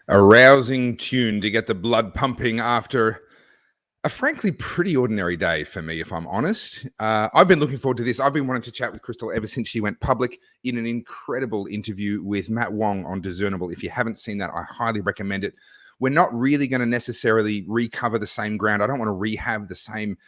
A rousing tune to get the blood pumping after a frankly pretty ordinary day for me, if I'm honest. I've been looking forward to this. I've been wanting to chat with Krystle ever since she went public in an incredible interview with Matt Wong on Discernable. If you haven't seen that, I highly recommend it. We're not really going to necessarily recover the same ground. I don't want to rehab the same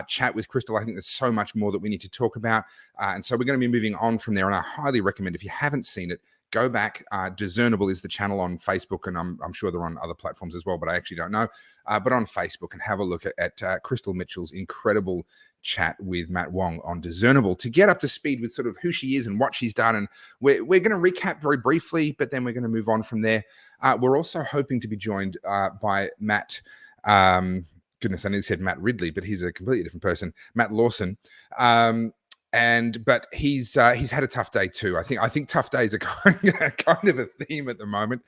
chat with Krystle. I think there's so much more that we need to talk about. And so we're going to be moving on from there. And I highly recommend, if you haven't seen it, go back. Discernable is the channel on Facebook, and I'm sure they're on other platforms as well, but I actually don't know. But on Facebook, and have a look at Krystle Mitchell's incredible chat with Matt Wong on Discernable to get up to speed with sort of who she is and what she's done. And we're going to recap very briefly, but then we're going to move on from there. We're also hoping to be joined by Matt. Goodness, I nearly said Matt Ridley, but he's a completely different person. Matt Lawson. But he's had a tough day too. I think tough days are kind of a theme at the moment.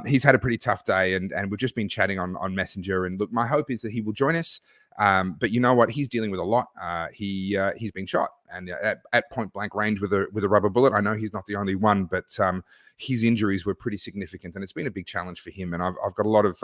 He's had a pretty tough day, and we've just been chatting on Messenger. And look, my hope is that he will join us. But you know what? He's dealing with a lot. He's been shot, and at point blank range with a rubber bullet. I know he's not the only one, but his injuries were pretty significant, and it's been a big challenge for him. And I've got a lot of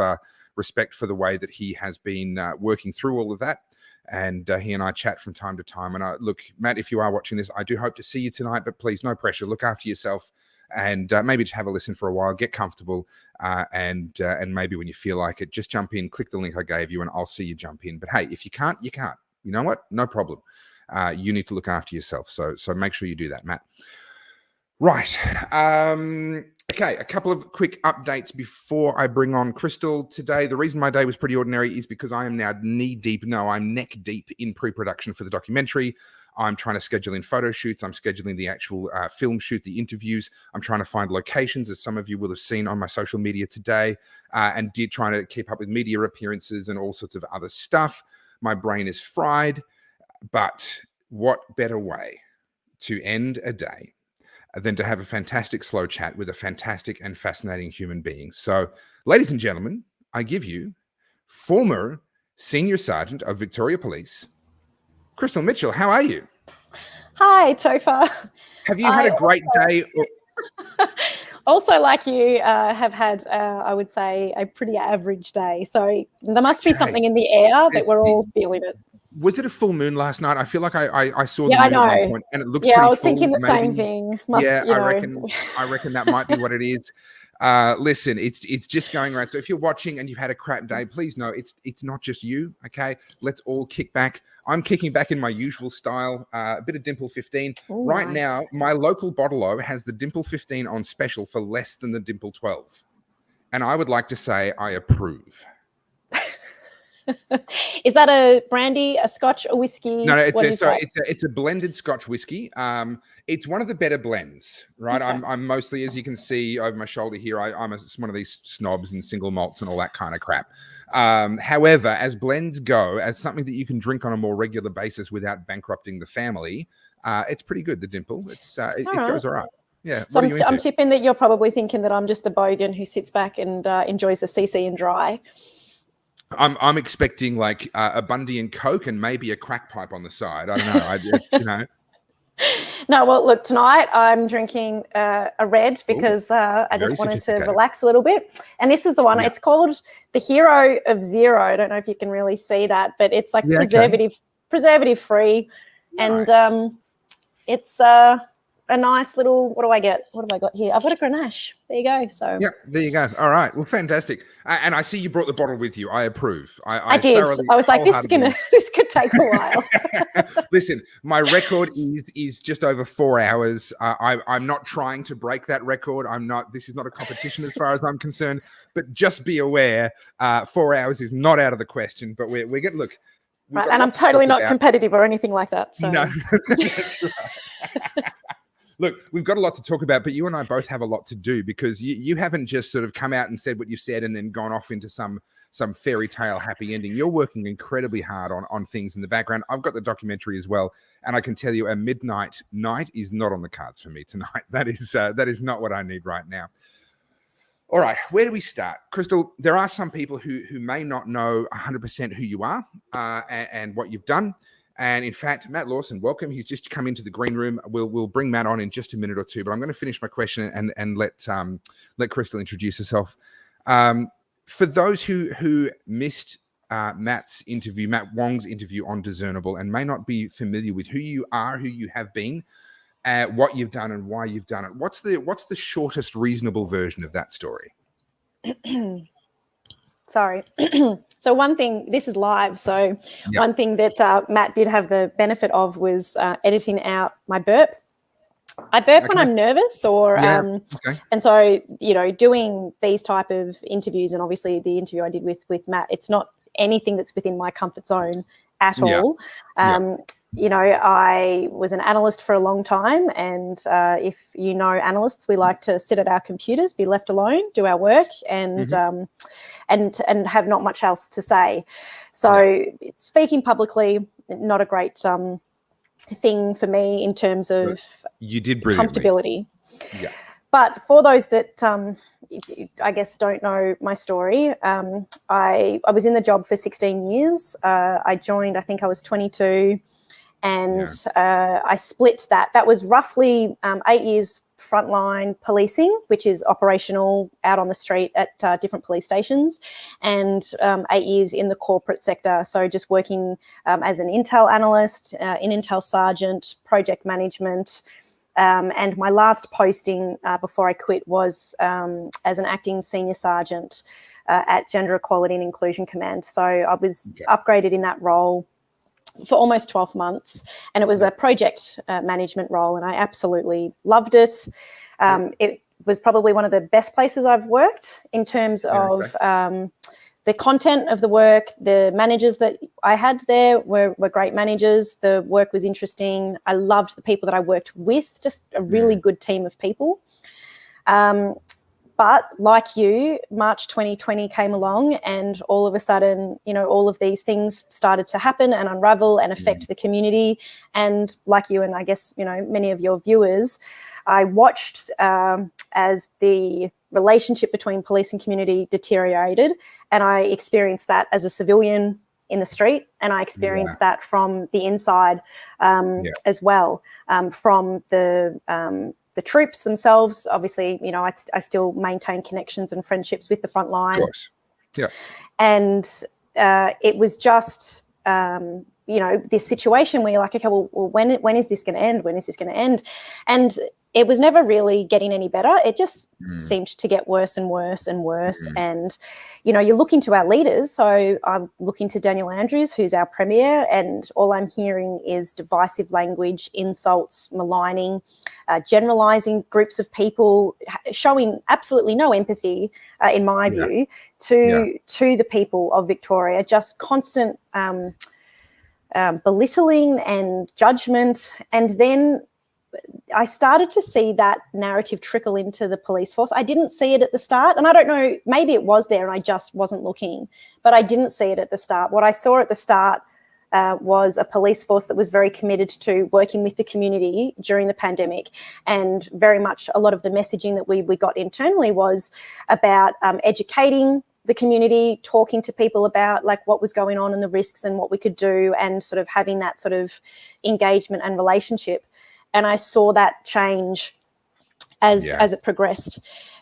respect for the way that he has been working through all of that. And he and I chat from time to time. And look, Matt, if you are watching this, I do hope to see you tonight, but please, no pressure. Look after yourself, and maybe just have a listen for a while, get comfortable, and maybe when you feel like it, just jump in, click the link I gave you, and I'll see you jump in. But hey, if you can't, you can't. You know what? No problem. You need to look after yourself. So make sure you do that, Matt. Right. Okay, a couple of quick updates before I bring on Krystle today. The reason my day was pretty ordinary is because I am now I'm neck deep in pre-production for the documentary. I'm trying to schedule in photo shoots. I'm scheduling the actual film shoot, the interviews. I'm trying to find locations, as some of you will have seen on my social media today, and trying to keep up with media appearances and all sorts of other stuff. My brain is fried, but what better way to end a day than to have a fantastic slow chat with a fantastic and fascinating human being. So, ladies and gentlemen, I give you former Senior Sergeant of Victoria Police, Krystle Mitchell. How are you? Hi, Topher. Have you had a great day? Also, like you, have had, I would say, a pretty average day. So there must be something in the air that we're all feeling it. Was it a full moon last night? I feel like I saw the moon at one point, and it looked pretty I was full, thinking the maybe. same thing. I reckon that might be what it is. Listen, it's just going around. So if you're watching and you've had a crap day, please know it's not just you. Okay, let's all kick back. I'm kicking back in my usual style. A bit of Dimple 15. Ooh, right nice. Now, my local bottle-o has the Dimple 15 on special for less than the Dimple 12, and I would like to say I approve. Is that a brandy, a scotch, a whiskey? No, it's a blended Scotch whiskey. It's one of the better blends, right? Okay. I'm mostly, as you can see over my shoulder here, I'm one of these snobs and single malts and all that kind of crap. However, as blends go, as something that you can drink on a more regular basis without bankrupting the family, it's pretty good. The Dimple, it goes all right. Yeah. So I'm tipping that you're probably thinking that I'm just the bogan who sits back and enjoys the CC and dry. I'm expecting like a Bundy and Coke and maybe a crack pipe on the side. I don't know. No, well, look, tonight I'm drinking a red because I just wanted to relax a little bit. And this is the one. Yeah. It's called the Hero of Zero. I don't know if you can really see that, but it's like preservative free, nice. And it's a nice little, what do I get? What have I got here? I've got a Grenache. There you go. So yeah, there you go. All right. Well, fantastic. And I see you brought the bottle with you. I approve. I did. I was like, this could take a while. Listen, my record is just over 4 hours. I'm not trying to break that record. This is not a competition as far as I'm concerned, but just be aware, 4 hours is not out of the question, but we're getting, look. Right. And I'm totally not competitive or anything like that. So no, that's right. Look, we've got a lot to talk about, but you and I both have a lot to do because you haven't just sort of come out and said what you've said and then gone off into some fairy tale happy ending. You're working incredibly hard on things in the background. I've got the documentary as well, and I can tell you a midnight night is not on the cards for me tonight. That is not what I need right now. All right, where do we start? Krystle, there are some people who may not know 100% who you are and what you've done. And in fact, Matt Lawson, welcome. He's just come into the green room. We'll bring Matt on in just a minute or two, but I'm going to finish my question and let Krystle introduce herself. For those who missed Matt Wong's interview on Discernable, and may not be familiar with who you are, who you have been, what you've done, and why you've done it, what's the shortest reasonable version of that story? Sorry. So one thing, this is live, so one thing that Matt did have the benefit of was editing out my burp. I burp when I'm nervous and so, doing these type of interviews, and obviously the interview I did with Matt, it's not anything that's within my comfort zone at all. I was an analyst for a long time, and if you know analysts, we like to sit at our computers, be left alone, do our work, and have not much else to say. So speaking publicly, not a great thing for me in terms of you did comfortability. Yeah. But for those that I guess don't know my story, I was in the job for 16 years. I joined, I think I was 22, and I split that. That was roughly 8 years frontline policing, which is operational out on the street at different police stations, and 8 years in the corporate sector. So just working as an intel analyst, an intel sergeant, project management. And my last posting before I quit was as an acting senior sergeant at Gender Equality and Inclusion Command. So I was upgraded in that role for almost 12 months, and it was a project management role, and I absolutely loved it. It was probably one of the best places I've worked in terms of the content of the work. The managers that I had there were great managers. The work was interesting. I loved the people that I worked with, just a really good team of people. But like you, March 2020 came along, and all of a sudden, all of these things started to happen and unravel and affect the community. And like you, and I guess, many of your viewers, I watched as the relationship between police and community deteriorated, and I experienced that as a civilian in the street, and I experienced that from the inside as well, from the troops themselves. Obviously, I still maintain connections and friendships with the front line. Of course. Yeah. And it was just, this situation where you're like, okay, well, when is this going to end? When is this going to end? And it was never really getting any better. It just seemed to get worse and worse and worse. And, you're looking to our leaders. So I'm looking to Daniel Andrews, who's our premier, and all I'm hearing is divisive language, insults, maligning, generalising groups of people, showing absolutely no empathy, in my view, to the people of Victoria, just constant belittling and judgment. And then I started to see that narrative trickle into the police force. I didn't see it at the start, and I don't know, maybe it was there and I just wasn't looking, but I didn't see it at the start. What I saw at the start was a police force that was very committed to working with the community during the pandemic, and very much a lot of the messaging that we got internally was about educating the community, talking to people about like what was going on and the risks and what we could do, and sort of having that sort of engagement and relationship. And I saw that change as it progressed.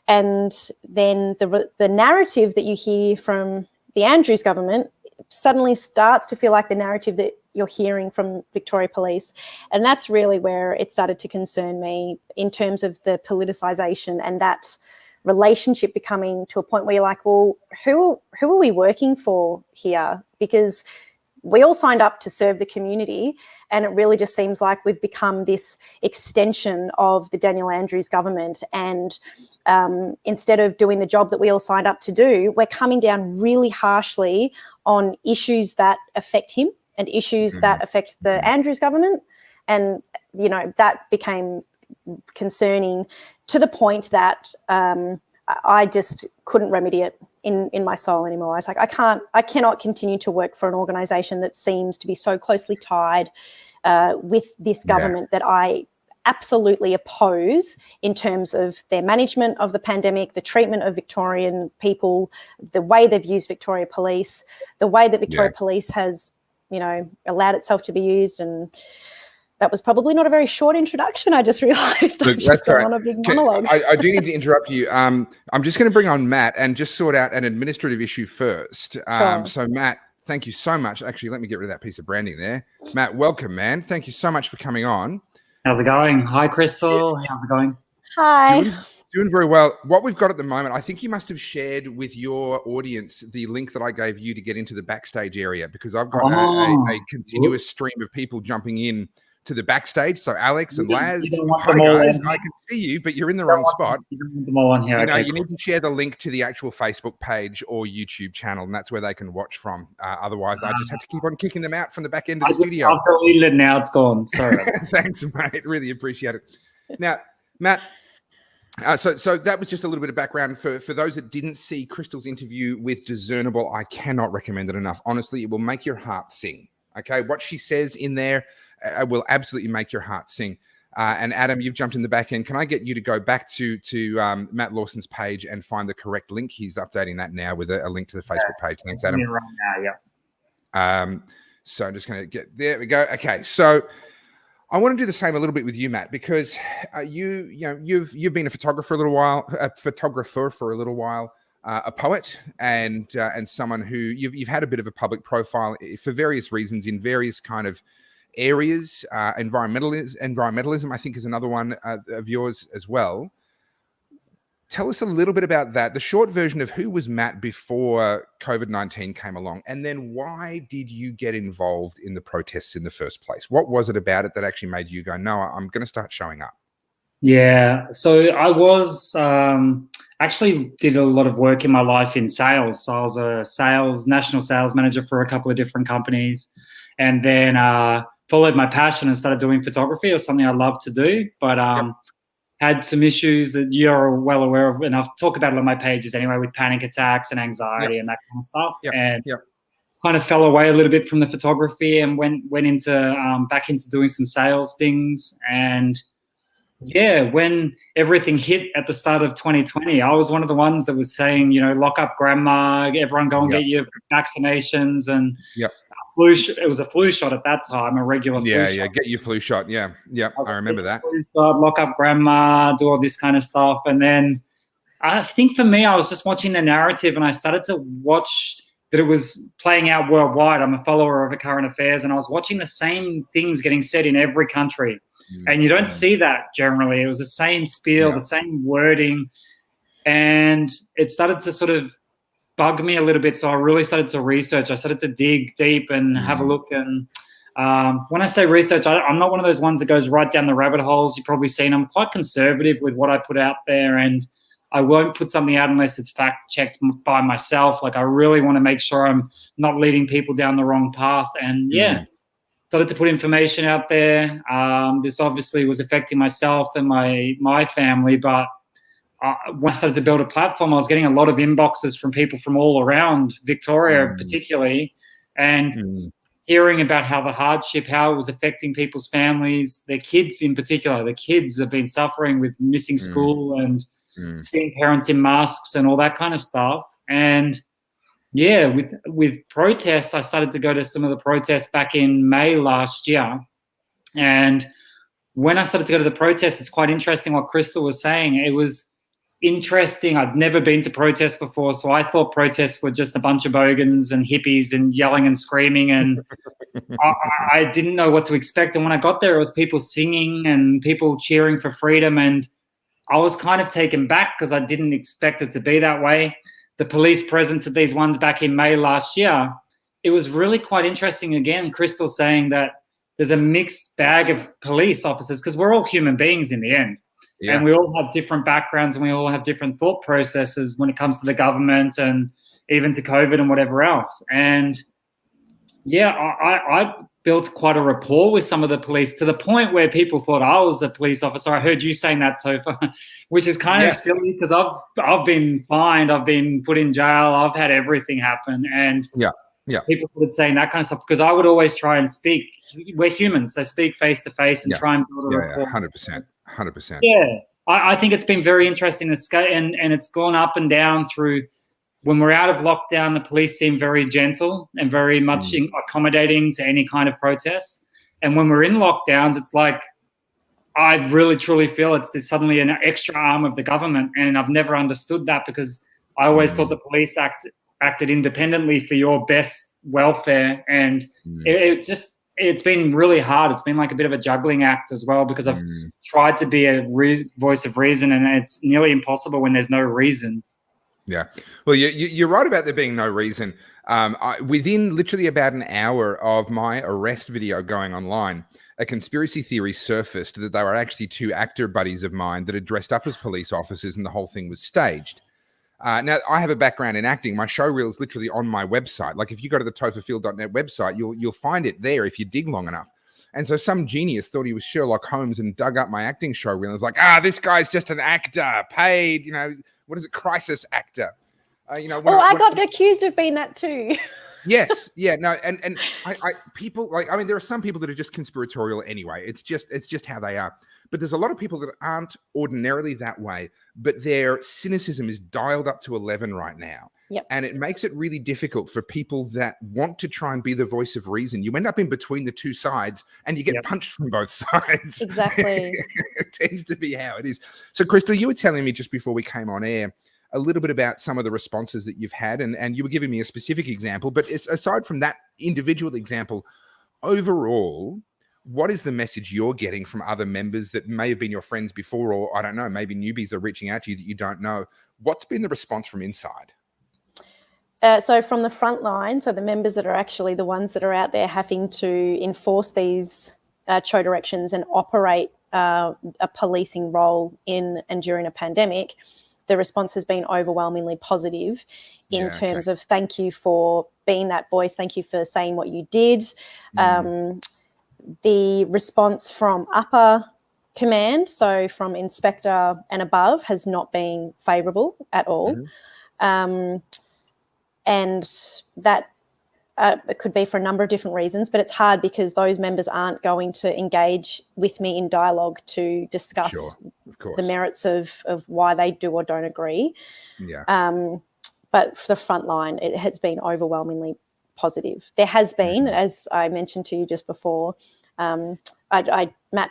And then the narrative that you hear from the Andrews government suddenly starts to feel like the narrative that you're hearing from Victoria Police. And that's really where it started to concern me in terms of the politicisation and that relationship becoming to a point where you're like, well, who are we working for here? Because we all signed up to serve the community, and it really just seems like we've become this extension of the Daniel Andrews government. And instead of doing the job that we all signed up to do, we're coming down really harshly on issues that affect him and issues that affect the Andrews government. And, that became concerning to the point that I just couldn't remedy it in my soul anymore. I was like, I cannot continue to work for an organisation that seems to be so closely tied with this government that I absolutely oppose in terms of their management of the pandemic, the treatment of Victorian people, the way they've used Victoria Police, the way that Victoria Police has, allowed itself to be used. And that was probably not a very short introduction. I just realized I've just gone on a big monologue. I do need to interrupt you. I'm just going to bring on Matt and just sort out an administrative issue first. So Matt, thank you so much. Actually, let me get rid of that piece of branding there. Matt, welcome, man. Thank you so much for coming on. How's it going? Hi, Krystle. How's it going? Hi. Doing very well. What we've got at the moment, I think you must have shared with your audience the link that I gave you to get into the backstage area, because I've got a continuous stream of people jumping in to the backstage. So Alex and Laz, hi guys, I can see you, but you're in the wrong spot. You don't want them all on here. You need to share the link to the actual Facebook page or YouTube channel, and that's where they can watch from. Otherwise, I just have to keep on kicking them out from the back end of the studio. I've deleted it now. It's gone. Sorry. Thanks, mate. Really appreciate it. Now, Matt, so that was just a little bit of background for those that didn't see Krystle's interview with Discernable. I cannot recommend it enough. Honestly, it will make your heart sing. Okay, what she says in there will absolutely make your heart sing. And Adam, you've jumped in the back end. Can I get you to go back to Matt Lawson's page and find the correct link? He's updating that now with a link to the Facebook page. Thanks, Adam. Right now, yeah. So I'm just going to get there. We go. Okay, so I want to do the same a little bit with you, Matt, because you've been a photographer for a little while, a poet, and someone who you've had a bit of a public profile for various reasons in various kind of areas. Environmentalism, I think, is another one of yours as well. Tell us a little bit about that, the short version of who was Matt before COVID-19 came along, and then why did you get involved in the protests in the first place? What was it about it that actually made you go, no, I'm going to start showing up? Yeah, so I was actually did a lot of work in my life in sales. So I was a national sales manager for a couple of different companies, and then followed my passion and started doing photography. It was something I love to do, but had some issues that you're well aware of, and I've talked about it on my pages anyway, with panic attacks and anxiety and that kind of stuff. And kind of fell away a little bit from the photography and went into back into doing some sales things. And yeah, when everything hit at the start of 2020, I was one of the ones that was saying, lock up grandma, everyone go and get your vaccinations. And it was a flu shot at that time, a regular flu shot. Yeah, get your flu shot. Yeah, I remember that. Flu shot, lock up grandma, do all this kind of stuff. And then I think for me, I was just watching the narrative, and I started to watch that it was playing out worldwide. I'm a follower of the current affairs, and I was watching the same things getting said in every country. And you don't see that generally. It was the same spiel, the same wording. And it started to sort of bug me a little bit. So I really started to research. I started to dig deep and have a look. And when I say research, I'm not one of those ones that goes right down the rabbit holes. You've probably seen I'm quite conservative with what I put out there. And I won't put something out unless it's fact-checked by myself. Like, I really want to make sure I'm not leading people down the wrong path. And started to put information out there. This obviously was affecting myself and my family, but when I started to build a platform, I was getting a lot of inboxes from people from all around Victoria, particularly, and hearing about how the hardship, how it was affecting people's families, their kids in particular. The kids have been suffering with missing school and seeing parents in masks and all that kind of stuff. And yeah, with protests, I started to go to some of the protests back in May last year. And when I started to go to the protests, it's quite interesting what Krystle was saying. It was interesting. I'd never been to protests before, so I thought protests were just a bunch of bogans and hippies and yelling and screaming, and I didn't know what to expect. And when I got there, it was people singing and people cheering for freedom, and I was kind of taken back because I didn't expect it to be that way. The police presence at these ones back in May last year, it was really quite interesting. Again, Krystle saying that there's a mixed bag of police officers, because we're all human beings in the end. Yeah. And we all have different backgrounds and we all have different thought processes when it comes to the government and even to COVID and whatever else. And yeah, I built quite a rapport with some of the police, to the point where people thought I was a police officer. I heard you saying that, Topher, which is kind of silly, because I've been fined, I've been put in jail, I've had everything happen. And people started saying that kind of stuff, because I would always try and speak. We're humans, so speak face to face and try and build a rapport. 100%. Yeah, I think it's been very interesting. And it's gone up and down through. When we're out of lockdown, the police seem very gentle and very much accommodating to any kind of protest. And when we're in lockdowns, it's like, I really truly feel there's suddenly an extra arm of the government, and I've never understood that, because I always thought the police acted independently for your best welfare, and it's been really hard. It's been like a bit of a juggling act as well, because I've tried to be a voice of reason, and it's nearly impossible when there's no reason. Yeah, well, you're right about there being no reason. Within literally about an hour of my arrest video going online, a conspiracy theory surfaced that they were actually two actor buddies of mine that had dressed up as police officers, and the whole thing was staged. Now, I have a background in acting. My show reel is literally on my website. Like, if you go to the topherfield.net website, you'll find it there if you dig long enough. And so some genius thought he was Sherlock Holmes and dug up my acting show reel and was like, this guy's just an actor, paid, what is it, crisis actor. I got accused of being that too. Yes, yeah, no, and people there are some people that are just conspiratorial anyway. It's just how they are. But there's a lot of people that aren't ordinarily that way, but their cynicism is dialed up to 11 right now. Yep. And it makes it really difficult for people that want to try and be the voice of reason. You end up in between the two sides, and you get punched from both sides. Exactly. It tends to be how it is. So, Krystle, you were telling me just before we came on air a little bit about some of the responses that you've had, and you were giving me a specific example. But aside from that individual example, overall, what is the message you're getting from other members that may have been your friends before, or I don't know, maybe newbies are reaching out to you that you don't know? What's been the response from inside? So from the front line, so the members that are actually the ones that are out there having to enforce these CHO directions and operate a policing role in and during a pandemic, the response has been overwhelmingly positive in terms of thank you for being that voice, thank you for saying what you did. The response from upper command, so from inspector and above, has not been favourable at all. And that it could be for a number of different reasons, but it's hard because those members aren't going to engage with me in dialogue to discuss the merits of why they do or don't agree. But for the front line, it has been overwhelmingly positive. There has been, as I mentioned to you just before, I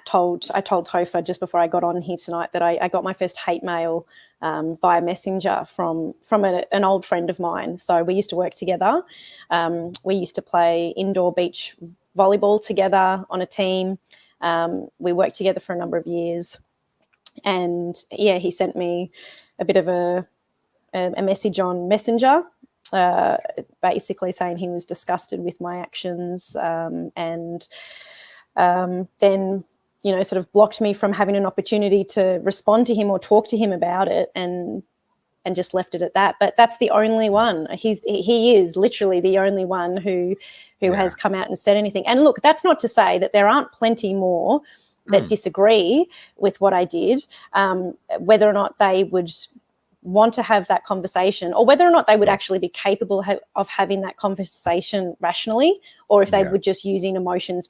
told Topher just before I got on here tonight that I got my first hate mail via Messenger from an old friend of mine. So we used to work together. We used to play indoor beach volleyball together on a team. We worked together for a number of years. And he sent me a bit of a message on Messenger, basically saying he was disgusted with my actions, and then sort of blocked me from having an opportunity to respond to him or talk to him about it, and just left it at that. But that's the only one. He is literally the only one who has come out and said anything. And look, that's not to say that there aren't plenty more that disagree with what I did, whether or not they would want to have that conversation, or whether or not they would actually be capable of having that conversation rationally, or if they would just using emotions.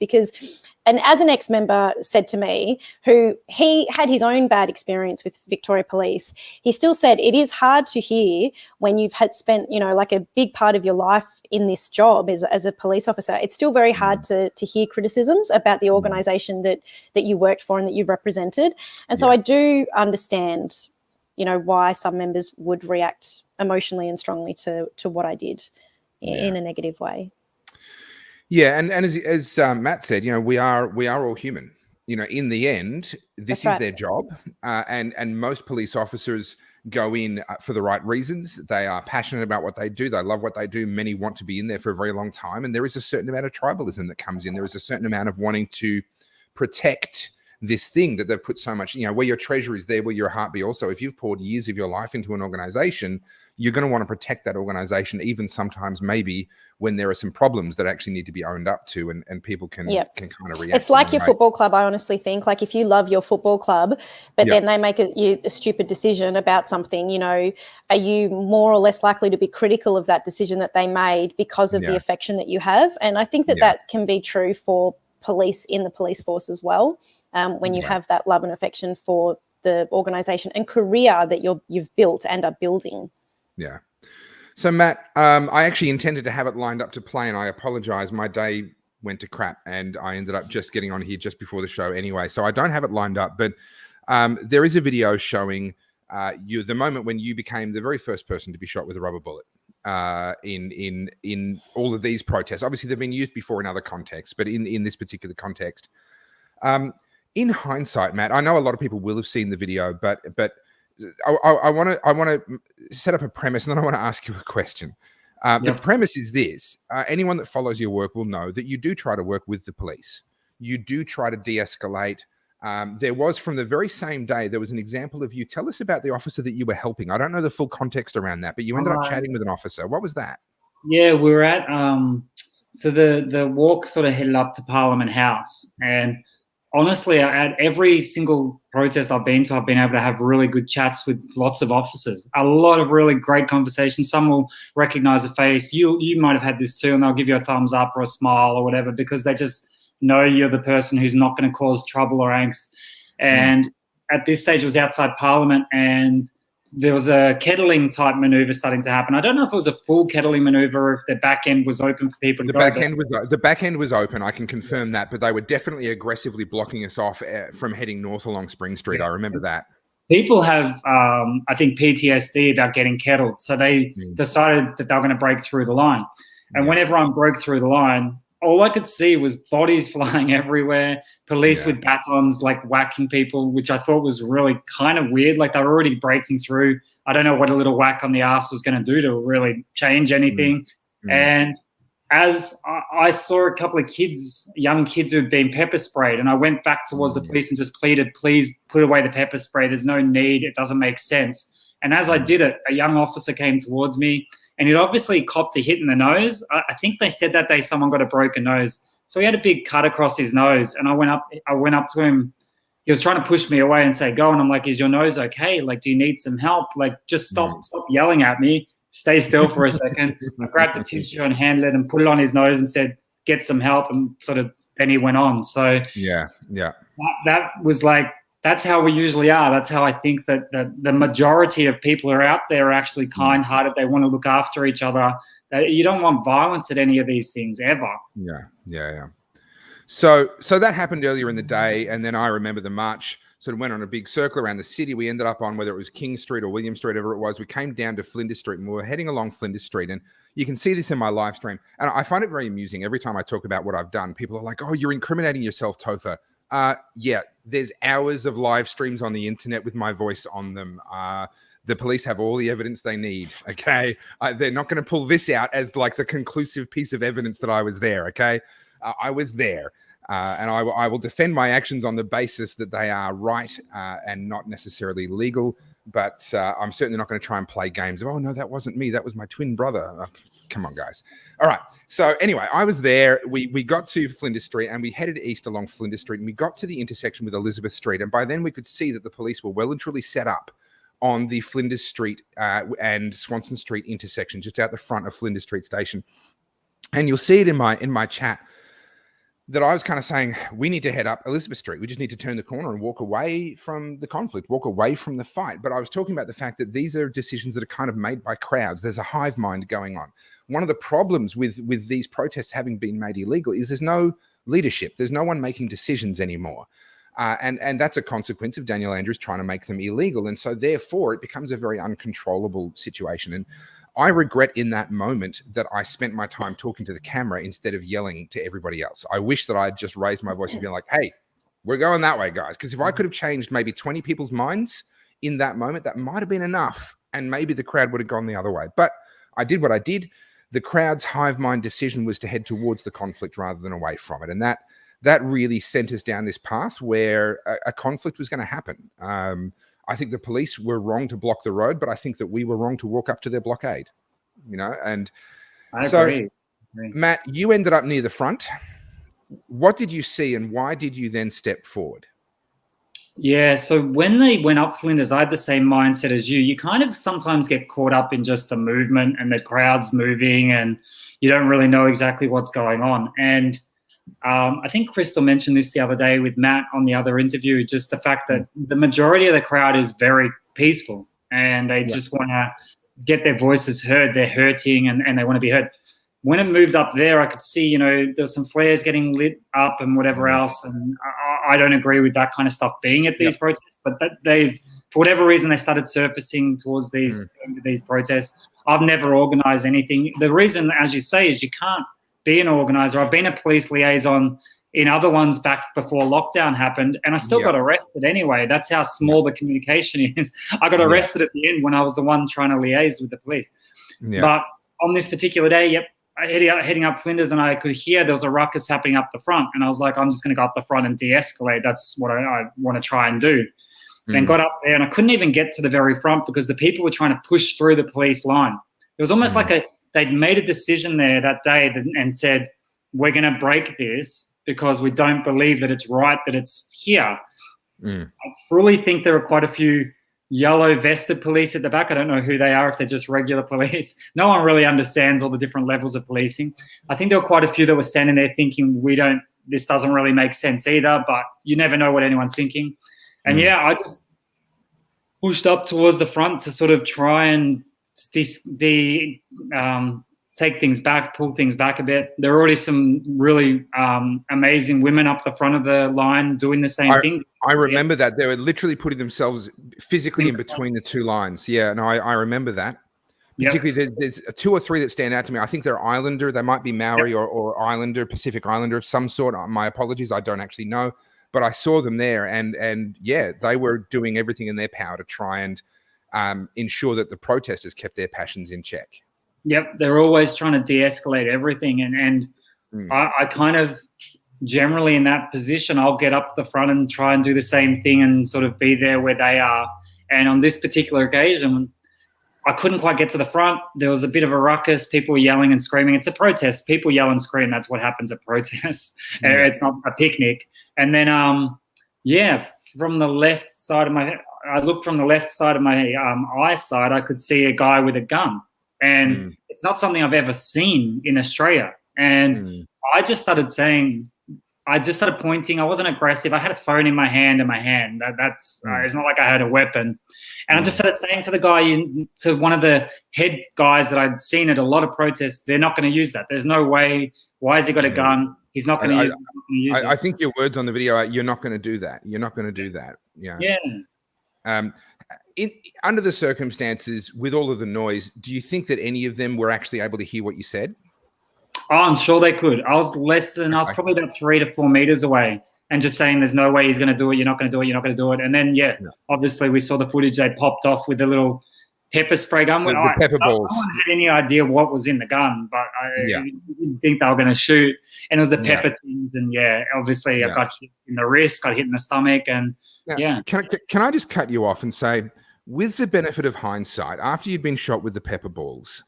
And as an ex-member said to me, who he had his own bad experience with Victoria Police, he still said it is hard to hear when you've had spent, like a big part of your life in this job as a police officer. It's still very hard to hear criticisms about the organisation that you worked for and that you represented. And so I do understand why some members would react emotionally and strongly to what I did in a negative way. Yeah, and as Matt said, we are all human. In the end, this is their job, and most police officers go in for the right reasons. They are passionate about what they do. They love what they do. Many want to be in there for a very long time, and there is a certain amount of tribalism that comes in. There is a certain amount of wanting to protect this thing that they've put so much, where your treasure is, there will your heart be also. If you've poured years of your life into an organization, you're going to want to protect that organization, even sometimes maybe when there are some problems that actually need to be owned up to, and people can kind of react. It's like your football club. I honestly think, like, if you love your football club, but then they make a stupid decision about something, are you more or less likely to be critical of that decision that they made because of the affection that you have? And I think that can be true for police in the police force as well. When you have that love and affection for the organisation and career that you've built and are building. Yeah. So, Matt, I actually intended to have it lined up to play, and I apologise. My day went to crap, and I ended up just getting on here just before the show anyway. So I don't have it lined up, but there is a video showing the moment when you became the very first person to be shot with a rubber bullet in all of these protests. Obviously, they've been used before in other contexts, but in this particular context, in hindsight, Matt, I know a lot of people will have seen the video, but I want to set up a premise, and then I want to ask you a question. The premise is this: anyone that follows your work will know that you do try to work with the police. You do try to de-escalate. There was, from the very same day, there was an example of you. Tell us about the officer that you were helping. I don't know the full context around that, but you ended up chatting with an officer. What was that? Yeah, we were at so the walk sort of headed up to Parliament House, and honestly, at every single protest I've been to, I've been able to have really good chats with lots of officers. A lot of really great conversations. Some will recognize a face. You might have had this too, and they'll give you a thumbs up or a smile or whatever, because they just know you're the person who's not going to cause trouble or angst. And at this stage, it was outside Parliament, and there was a kettling type maneuver starting to happen. I don't know if it was a full kettling maneuver or if the back end was open for people to go. The back end was open. I can confirm that, but they were definitely aggressively blocking us off from heading north along Spring Street. I remember that. People have, I think, PTSD about getting kettled. So they decided that they were going to break through the line. And when everyone broke through the line, all I could see was bodies flying everywhere, police with batons, like whacking people, which I thought was really kind of weird. Like, they were already breaking through. I don't know what a little whack on the ass was going to do to really change anything. And as I saw a couple of kids, young kids who had been pepper sprayed, and I went back towards the police and just pleaded, please put away the pepper spray. There's no need. It doesn't make sense. And as I did it, a young officer came towards me, and he'd obviously copped a hit in the nose. I think they said that day someone got a broken nose. So he had a big cut across his nose, and I went up to him. He was trying to push me away and say, go. And I'm like, is your nose okay? Like, do you need some help? Like, just stop yelling at me. Stay still for a second. I grabbed the tissue and handled it and put it on his nose and said, get some help. And then he went on. So that was like, that's how we usually are. That's how I think that the majority of people who are out there are actually kind-hearted. They want to look after each other. You don't want violence at any of these things ever. Yeah. So that happened earlier in the day, and then I remember the march sort of went on a big circle around the city. We ended up on, whether it was King Street or William Street, whatever it was, we came down to Flinders Street, and we were heading along Flinders Street. And you can see this in my live stream. And I find it very amusing. Every time I talk about what I've done, people are like, oh, you're incriminating yourself, Topher. Yeah, there's hours of live streams on the internet with my voice on them. The police have all the evidence they need, okay? They're not going to pull this out as like the conclusive piece of evidence that I was there, okay? I was there. And I will defend my actions on the basis that they are right and not necessarily legal. But I'm certainly not going to try and play games of, oh, no, that wasn't me. That was my twin brother. Come on, guys. All right. So anyway, I was there. We got to Flinders Street, and we headed east along Flinders Street, and we got to the intersection with Elizabeth Street. And by then we could see that the police were well and truly set up on the Flinders Street and Swanson Street intersection, just out the front of Flinders Street Station. And you'll see it in my chat that I was kind of saying, we need to head up Elizabeth Street. We just need to turn the corner and walk away from the conflict, walk away from the fight. But I was talking about the fact that these are decisions that are kind of made by crowds. There's a hive mind going on. One of the problems with these protests having been made illegal is there's no leadership. There's no one making decisions anymore. And that's a consequence of Daniel Andrews trying to make them illegal. And so therefore it becomes a very uncontrollable situation. And I regret in that moment that I spent my time talking to the camera instead of yelling to everybody else. I wish that I had just raised my voice and been like, hey, we're going that way, guys. Because if I could have changed maybe 20 people's minds in that moment, that might have been enough. And maybe the crowd would have gone the other way. But I did what I did. The crowd's hive mind decision was to head towards the conflict rather than away from it. And that really sent us down this path where a conflict was going to happen. I think the police were wrong to block the road, but I think that we were wrong to walk up to their blockade, and I agree. Matt, you ended up near the front. What did you see, and why did you then step forward? Yeah, so when they went up Flinders, I had the same mindset as you. You kind of sometimes get caught up in just the movement and the crowd's moving, and you don't really know exactly what's going on. And I think Krystle mentioned this the other day with Matt on the other interview, just the fact that the majority of the crowd is very peaceful and they just want to get their voices heard. They're hurting and they want to be heard. when it moved up there, I could see, there's some flares getting lit up and whatever else. And I don't agree with that kind of stuff being at these protests, but for whatever reason, they started surfacing towards these protests. I've never organized anything. The reason, as you say, is you can't be an organizer. I've been a police liaison in other ones back before lockdown happened, and I still got arrested anyway. That's how small the communication is. I got arrested at the end when I was the one trying to liaise with the police. But on this particular day, heading up Flinders, and I could hear there was a ruckus happening up the front, and I was like, I'm just going to go up the front and de-escalate. That's what I want to try and do. And got up there, and I couldn't even get to the very front because the people were trying to push through the police line. It was almost like they'd made a decision there that day and said, we're going to break this because we don't believe that it's right that it's here. I truly think there are quite a few yellow vested police at the back. I don't know who they are, if they're just regular police. No one really understands all the different levels of policing. I think there were quite a few that were standing there thinking, this doesn't really make sense either, but you never know what anyone's thinking. And I just pushed up towards the front to sort of try and take things back, pull things back a bit. There were already some really amazing women up the front of the line doing the same thing. I remember that. They were literally putting themselves physically in between the two lines. Yeah, no, I remember that. Particularly, there's 2 or 3 that stand out to me. I think they're Islander. They might be Maori or Islander, Pacific Islander of some sort. My apologies, I don't actually know. But I saw them there, and they were doing everything in their power to try and ensure that the protesters kept their passions in check. Yep, they're always trying to de-escalate everything, and I kind of generally in that position, I'll get up the front and try and do the same thing and sort of be there where they are. And on this particular occasion, I couldn't quite get to the front. There was a bit of a ruckus. People were yelling and screaming. It's a protest. People yell and scream. That's what happens at protests. It's not a picnic. And then, from the left side of my eyesight, I could see a guy with a gun. And it's not something I've ever seen in Australia. And I just started pointing. I wasn't aggressive. I had a phone in my hand it's not like I had a weapon. And I just started saying to the guy, to one of the head guys that I'd seen at a lot of protests, they're not going to use that. There's no way. Why has he got a gun? He's not going to use it. I think your words on the video are, you're not going to do that. You're not going to do that. Yeah. Under the circumstances, with all of the noise, do you think that any of them were actually able to hear what you said? Oh, I'm sure they could. I was probably about 3 to 4 meters away and just saying there's no way he's going to do it. You're not going to do it. You're not going to do it. And then, obviously we saw the footage. They popped off with a little pepper spray gun. The pepper balls. No one had any idea what was in the gun, but I didn't think they were going to shoot. And it was the pepper things. And obviously I got hit in the wrist, got hit in the stomach. And Can I just cut you off and say, with the benefit of hindsight, after you'd been shot with the pepper balls,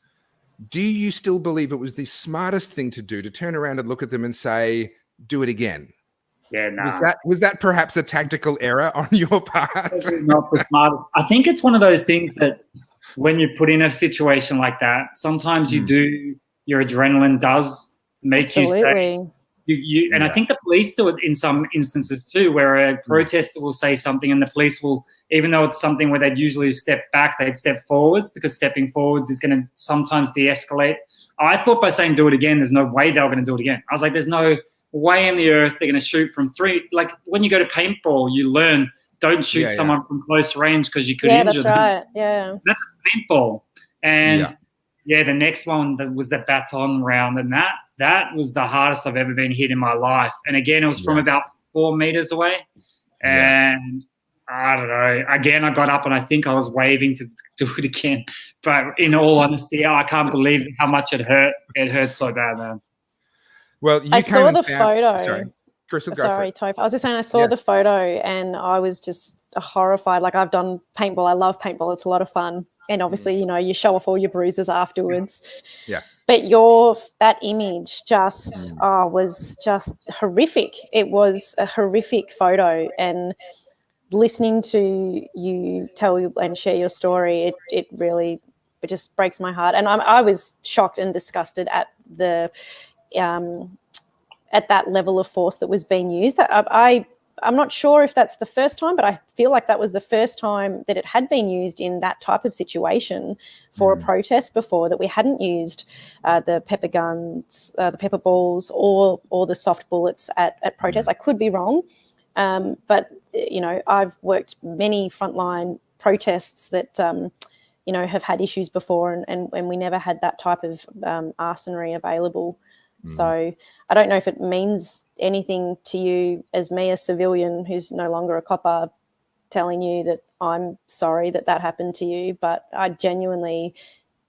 do you still believe it was the smartest thing to do to turn around and look at them and say, do it again? Yeah, no. Was that perhaps a tactical error on your part? Not the smartest. I think it's one of those things that when you're put in a situation like that, sometimes your adrenaline does make you say, and I think the police do it in some instances too, where a protester will say something and the police will, even though it's something where they'd usually step back, they'd step forwards, because stepping forwards is going to sometimes de-escalate. I thought by saying do it again, there's no way they were going to do it again. I was like, there's no way in the earth they're going to shoot from 3. Like when you go to paintball, you learn don't shoot someone from close range because you could injure them. Right. Yeah, that's a paintball. And the next one was the baton round, and that was the hardest I've ever been hit in my life. And again, it was from about 4 meters away. And I don't know. Again, I got up and I think I was waving to do it again. But in all honesty, I can't believe how much it hurt. It hurt so bad, man. Well, I saw the photo. Sorry, Krystle, sorry, Topher. I was just saying I saw the photo and I was just horrified. Like, I've done paintball. I love paintball. It's a lot of fun. And obviously, you show off all your bruises afterwards. Yeah. But that image just was just horrific. It was a horrific photo. And listening to you tell and share your story, it really just breaks my heart. And I was shocked and disgusted at at that level of force that was being used. I I'm not sure if that's the first time, but I feel like that was the first time that it had been used in that type of situation for a protest before, that we hadn't used the pepper guns, the pepper balls, or the soft bullets at protests. I could be wrong, but, you know, I've worked many frontline protests that, you know, have had issues before, and we never had that type of arsenry available. So I don't know if it means anything to you as me, a civilian who's no longer a copper, telling you that I'm sorry that happened to you, but I genuinely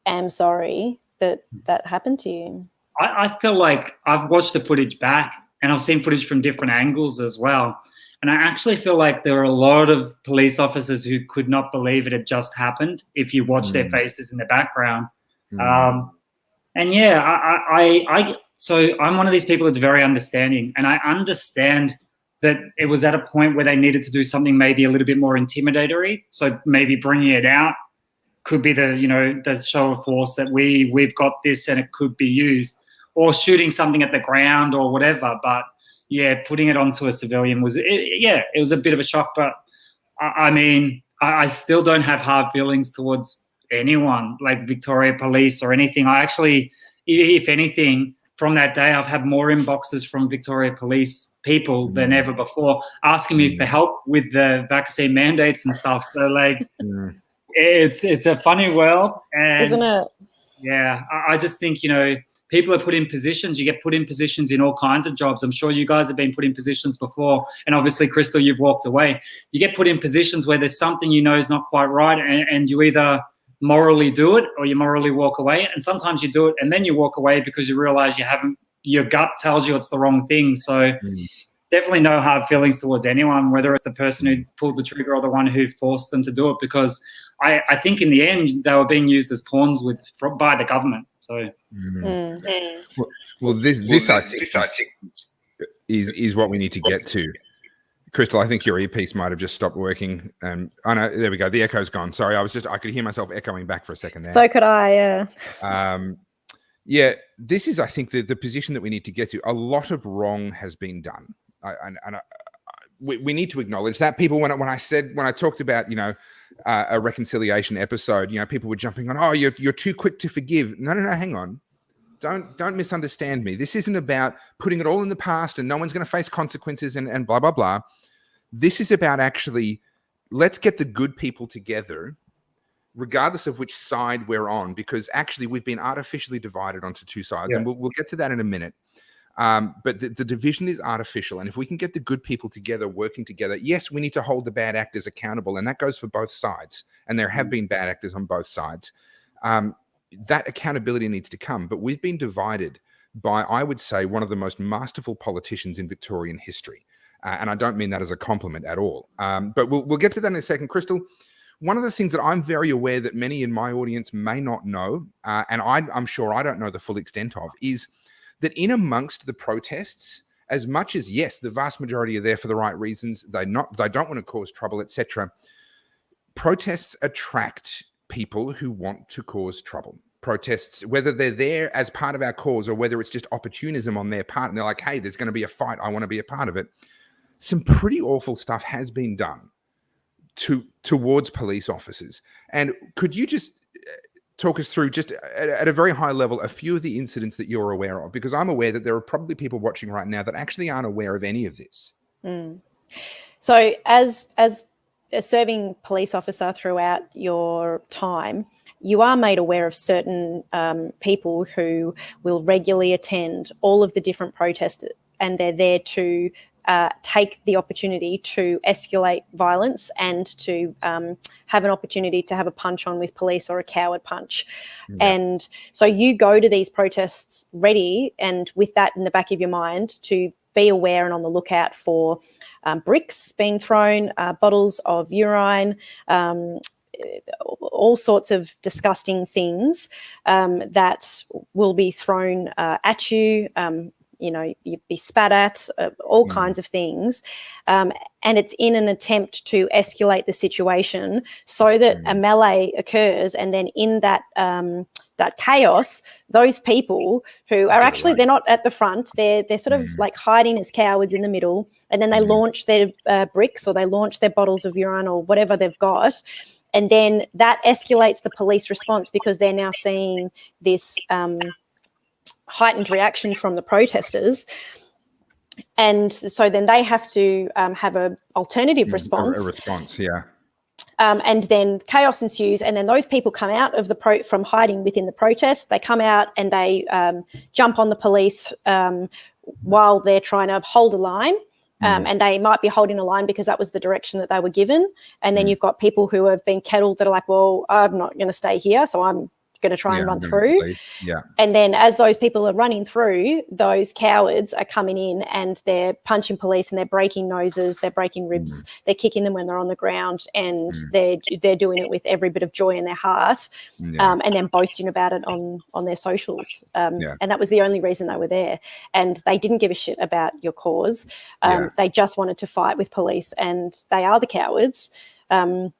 am sorry that happened to you. I feel like I've watched the footage back, and I've seen footage from different angles as well. And I actually feel like there are a lot of police officers who could not believe it had just happened if you watch their faces in the background. And yeah, so I'm one of these people that's very understanding, and I understand that it was at a point where they needed to do something maybe a little bit more intimidatory. So maybe bringing it out could be the show of force that we've got this and it could be used, or shooting something at the ground or whatever. But yeah, putting it onto a civilian it was a bit of a shock. But I mean, I still don't have hard feelings towards anyone, like Victoria Police or anything. I actually, if anything, from that day, I've had more inboxes from Victoria Police people than ever before, asking me for help with the vaccine mandates and stuff. So like, it's a funny world, and isn't it? Yeah, I just think, you know, people are put in positions. You get put in positions in all kinds of jobs. I'm sure you guys have been put in positions before, and obviously, Krystle, you've walked away. You get put in positions where there's something you know is not quite right, and you either morally do it or you morally walk away. And sometimes you do it and then you walk away because you realize your gut tells you it's the wrong thing. So definitely no hard feelings towards anyone, whether it's the person who pulled the trigger or the one who forced them to do it, because I think in the end they were being used as pawns by the government. So well, this I think is what we need to get to. Krystle, I think your earpiece might have just stopped working. Oh no, there we go. The echo's gone. Sorry, I could hear myself echoing back for a second there. So could I, yeah. Yeah, this is, I think, the position that we need to get to. A lot of wrong has been done. We need to acknowledge that. People, when I talked about, you know, a reconciliation episode, you know, people were jumping on, oh, you're too quick to forgive. No, hang on. Don't misunderstand me. This isn't about putting it all in the past and no one's going to face consequences and blah, blah, blah. This is about actually, let's get the good people together, regardless of which side we're on, because actually we've been artificially divided onto two sides. And we'll get to that in a minute. But the division is artificial. And if we can get the good people together, working together, yes, we need to hold the bad actors accountable. And that goes for both sides. And there have been bad actors on both sides. That accountability needs to come. But we've been divided by, I would say, one of the most masterful politicians in Victorian history. And I don't mean that as a compliment at all. But we'll get to that in a second. Krystle, one of the things that I'm very aware that many in my audience may not know, and I'm sure I don't know the full extent of, is that in amongst the protests, as much as, yes, the vast majority are there for the right reasons, they don't want to cause trouble, etc., protests attract people who want to cause trouble. Protests, whether they're there as part of our cause or whether it's just opportunism on their part, and they're like, hey, there's going to be a fight, I want to be a part of it. Some pretty awful stuff has been done towards police officers. And could you just talk us through, just at a very high level, a few of the incidents that you're aware of? Because I'm aware that there are probably people watching right now that actually aren't aware of any of this. So as a serving police officer throughout your time, you are made aware of certain people who will regularly attend all of the different protests, and they're there to take the opportunity to escalate violence and to have an opportunity to have a punch on with police or a coward punch. And so you go to these protests ready and with that in the back of your mind to be aware and on the lookout for bricks being thrown, bottles of urine, all sorts of disgusting things that will be thrown at you, you'd be spat at, all kinds of things. And it's in an attempt to escalate the situation so that a melee occurs, and then in that that chaos, those people who are actually, they're not at the front, they're sort of like hiding as cowards in the middle, and then they launch their bricks, or they launch their bottles of urine or whatever they've got, and then that escalates the police response because they're now seeing this heightened reaction from the protesters. And so then they have to have an alternative response. A response, yeah. And then chaos ensues, and then those people come out of from hiding within the protest. They come out and they jump on the police while they're trying to hold a line. And they might be holding a line because that was the direction that they were given. And then you've got people who have been kettled that are like, well, I'm not going to stay here, so I'm going to try and run through. Yeah. And then as those people are running through, those cowards are coming in and they're punching police, and they're breaking noses, they're breaking ribs, they're kicking them when they're on the ground, and they're doing it with every bit of joy in their heart, and then boasting about it on their socials. And that was the only reason they were there. And they didn't give a shit about your cause. They just wanted to fight with police, and they are the cowards. And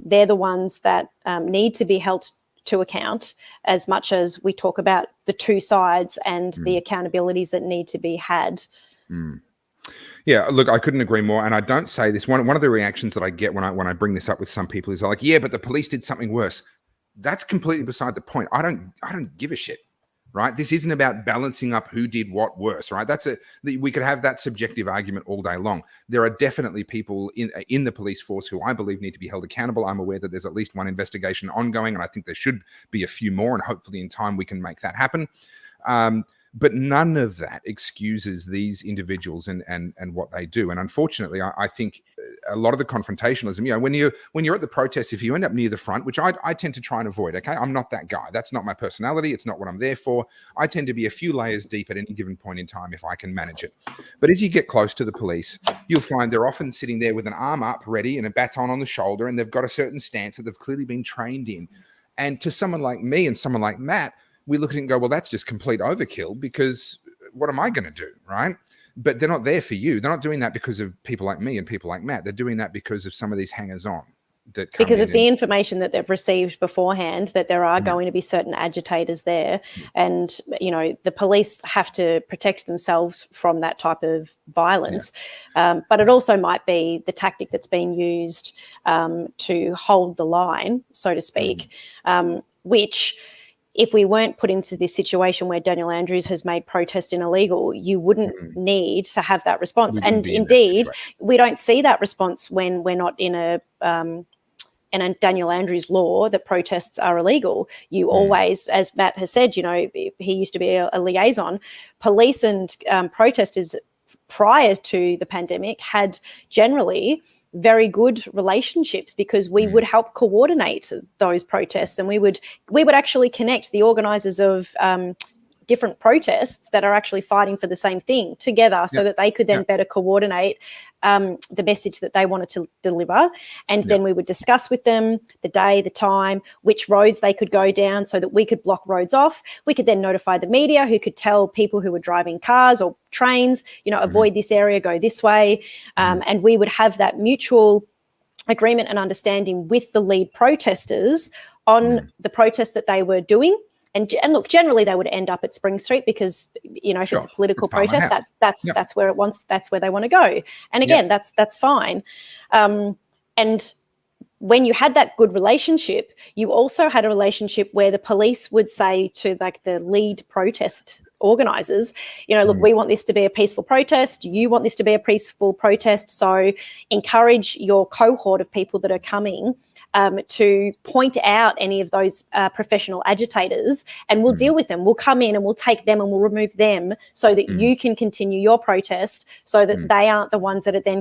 they're the ones that need to be held to account, as much as we talk about the two sides and the accountabilities that need to be had. Yeah, look, I couldn't agree more. And I don't say this. One of the reactions that I get when I bring this up with some people is like, yeah, but the police did something worse. That's completely beside the point. I don't give a shit. Right? This isn't about balancing up who did what worse, right? We could have that subjective argument all day long. There are definitely people in the police force who I believe need to be held accountable. I'm aware that there's at least one investigation ongoing, and I think there should be a few more, and hopefully in time we can make that happen. But none of that excuses these individuals and what they do. And unfortunately, I think a lot of the confrontationalism, when you're at the protests, if you end up near the front, which I tend to try and avoid, okay? I'm not that guy. That's not my personality. It's not what I'm there for. I tend to be a few layers deep at any given point in time if I can manage it. But as you get close to the police, you'll find they're often sitting there with an arm up ready and a baton on the shoulder, and they've got a certain stance that they've clearly been trained in. And to someone like me and someone like Matt, we look at it and go, well, that's just complete overkill, because what am I going to do, right? But they're not there for you. They're not doing that because of people like me and people like Matt. They're doing that because of some of these hangers-on. Because of the information that they've received beforehand, that there are going to be certain agitators there. And, the police have to protect themselves from that type of violence. But it also might be the tactic that's being used to hold the line, so to speak, which, if we weren't put into this situation where Daniel Andrews has made protesting illegal, you wouldn't need to have that response. And indeed, we don't see that response when we're not in a Daniel Andrews law that protests are illegal. You always, as Matt has said, he used to be a liaison. Police and protesters prior to the pandemic had generally very good relationships, because we would help coordinate those protests, and we would actually connect the organisers of different protests that are actually fighting for the same thing together, so that they could then better coordinate the message that they wanted to deliver. And then we would discuss with them the day, the time, which roads they could go down, so that we could block roads off. We could then notify the media, who could tell people who were driving cars or trains, avoid this area, go this way. And we would have that mutual agreement and understanding with the lead protesters on the protest that they were doing. And look, generally they would end up at Spring Street, because if it's a political protest, that's where that's where they want to go. And again, that's fine. And when you had that good relationship, you also had a relationship where the police would say to the lead protest organisers, look, we want this to be a peaceful protest. You want this to be a peaceful protest. So encourage your cohort of people that are coming to point out any of those professional agitators, and we'll deal with them. We'll come in and we'll take them and we'll remove them, so that you can continue your protest, so that they aren't the ones that are then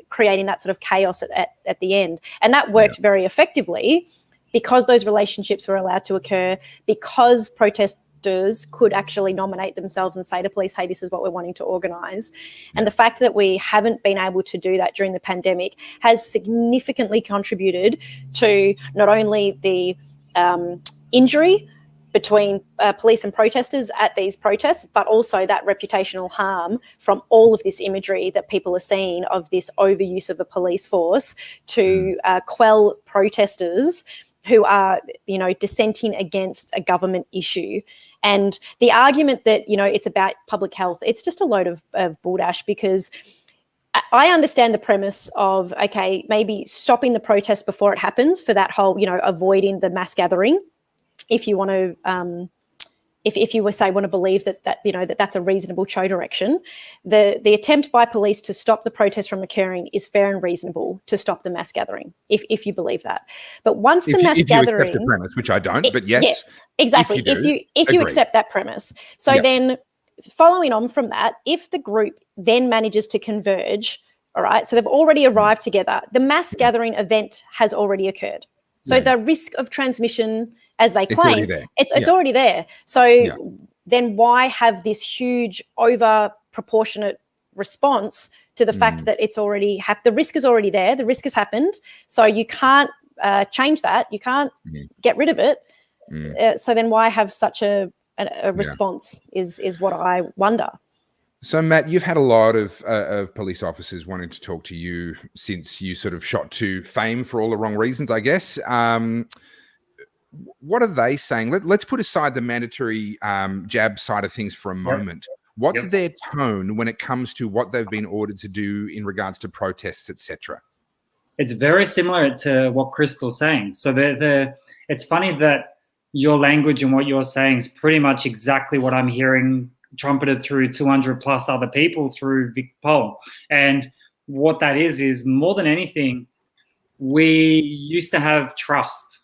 creating that sort of chaos at the end. And that worked very effectively, because those relationships were allowed to occur, because protesters could actually nominate themselves and say to police, hey, this is what we're wanting to organise. And the fact that we haven't been able to do that during the pandemic has significantly contributed to not only the injury between police and protesters at these protests, but also that reputational harm from all of this imagery that people are seeing of this overuse of a police force to quell protesters who are, dissenting against a government issue. And the argument that, it's about public health, it's just a load of bulldash, because I understand the premise of, okay, maybe stopping the protest before it happens for that whole, avoiding the mass gathering. If you want to, if you want to believe that's a reasonable show direction, the attempt by police to stop the protest from occurring is fair and reasonable to stop the mass gathering, if you believe that. But once the mass gathering, accept the premise, which I don't, but yes, yeah, exactly. If you accept that premise, so then following on from that, if the group then manages to converge, all right, so they've already arrived together, the mass gathering event has already occurred. So the risk of transmission, as they claim, it's already there. So then why have this huge over proportionate response to the fact that it's already the risk is already there, the risk has happened, so you can't change that, you can't get rid of it. So then why have such a response is what I wonder. So, Matt, you've had a lot of police officers wanting to talk to you since you sort of shot to fame for all the wrong reasons, I guess. What are they saying? Let's put aside the mandatory jab side of things for a moment. What's their tone when it comes to what they've been ordered to do in regards to protests, etc.? It's very similar to what Krystle's saying. So it's funny that your language and what you're saying is pretty much exactly what I'm hearing trumpeted through 200 plus other people through Vic Poll. And what that is more than anything, we used to have trust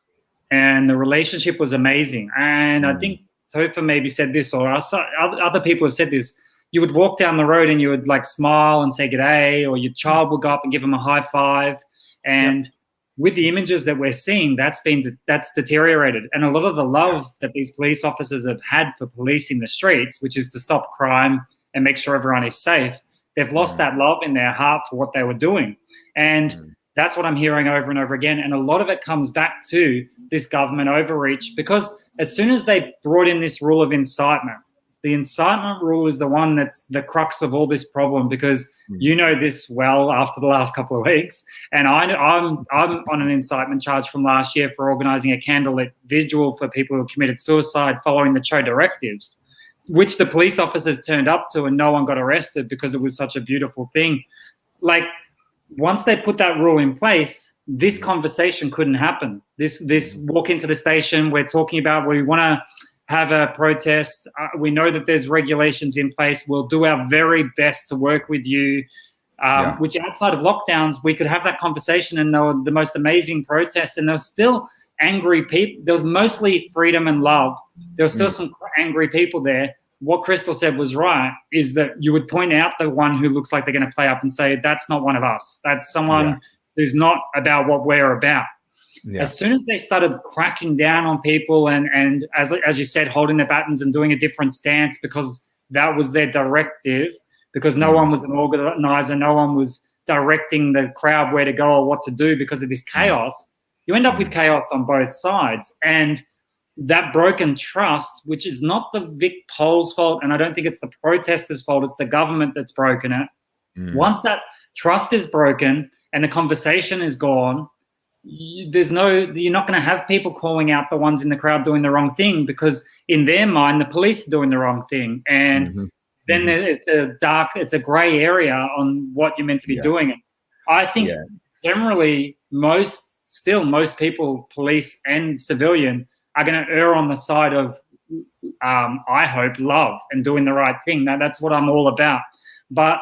and the relationship was amazing. And I think Topher maybe said this, or other people have said this. You would walk down the road and you would like smile and say g'day, or your child would go up and give them a high five. And with the images that we're seeing, that's deteriorated. And a lot of the love that these police officers have had for policing the streets, which is to stop crime and make sure everyone is safe, they've lost that love in their heart for what they were doing. And that's what I'm hearing over and over again. And a lot of it comes back to this government overreach, because as soon as they brought in this rule of incitement, the incitement rule is the one that's the crux of all this problem, because you know this well after the last couple of weeks. And I'm on an incitement charge from last year for organising a candlelit vigil for people who committed suicide following the Cho directives, which the police officers turned up to and no one got arrested because it was such a beautiful thing. Like, once they put that rule in place, this conversation couldn't happen. This walk into the station, we're talking about we want to have a protest. We know that there's regulations in place. We'll do our very best to work with you, which outside of lockdowns, we could have that conversation and there were the most amazing protests, and there was still angry people. There was mostly freedom and love. There was still some angry people there. What Krystle said was right, is that you would point out the one who looks like they're going to play up and say, that's not one of us. That's someone who's not about what we're about. Yeah. As soon as they started cracking down on people and as you said, holding their batons and doing a different stance because that was their directive, because no one was an organizer, no one was directing the crowd where to go or what to do because of this chaos, you end up with chaos on both sides. And that broken trust, which is not the Vic Poll's fault, and I don't think it's the protesters' fault, it's the government that's broken it. Once that trust is broken and the conversation is gone, you're not going to have people calling out the ones in the crowd doing the wrong thing, because in their mind, the police are doing the wrong thing. And then it's a gray area on what you're meant to be doing. I think generally most people, police and civilian, are going to err on the side of, I hope, love and doing the right thing. That's what I'm all about. But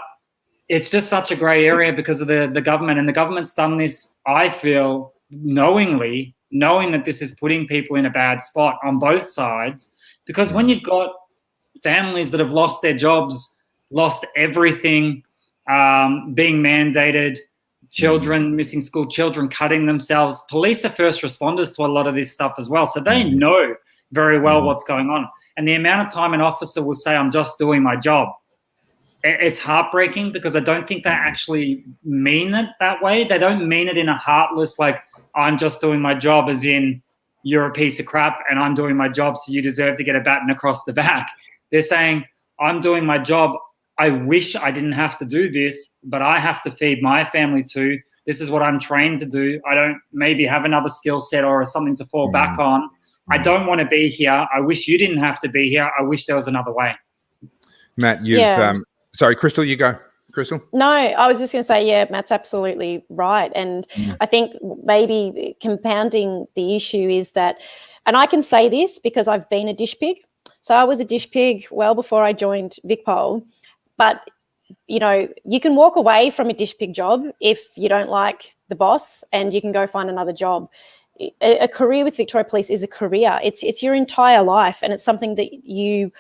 it's just such a gray area because of the government. And the government's done this, I feel, knowing that this is putting people in a bad spot on both sides. Because when you've got families that have lost their jobs, lost everything, being mandated, children missing school, children cutting themselves, police are first responders to a lot of this stuff as well. So they know very well what's going on. And the amount of time an officer will say, I'm just doing my job, it's heartbreaking, because I don't think they actually mean it that way. They don't mean it in a heartless, like, I'm just doing my job, as in you're a piece of crap and I'm doing my job, so you deserve to get a baton across the back. They're saying, I'm doing my job. I wish I didn't have to do this, but I have to feed my family too. This is what I'm trained to do. I don't maybe have another skill set or something to fall back on. I don't want to be here. I wish you didn't have to be here. I wish there was another way. Matt, you've sorry, Krystle, you go. Krystle? No, I was just going to say, yeah, Matt's absolutely right. And I think maybe compounding the issue is that, and I can say this because I've been a dish pig. So I was a dish pig well before I joined VicPol. But, you know, you can walk away from a dish pig job if you don't like the boss, and you can go find another job. A career with Victoria Police is a career. It's your entire life, and it's something that you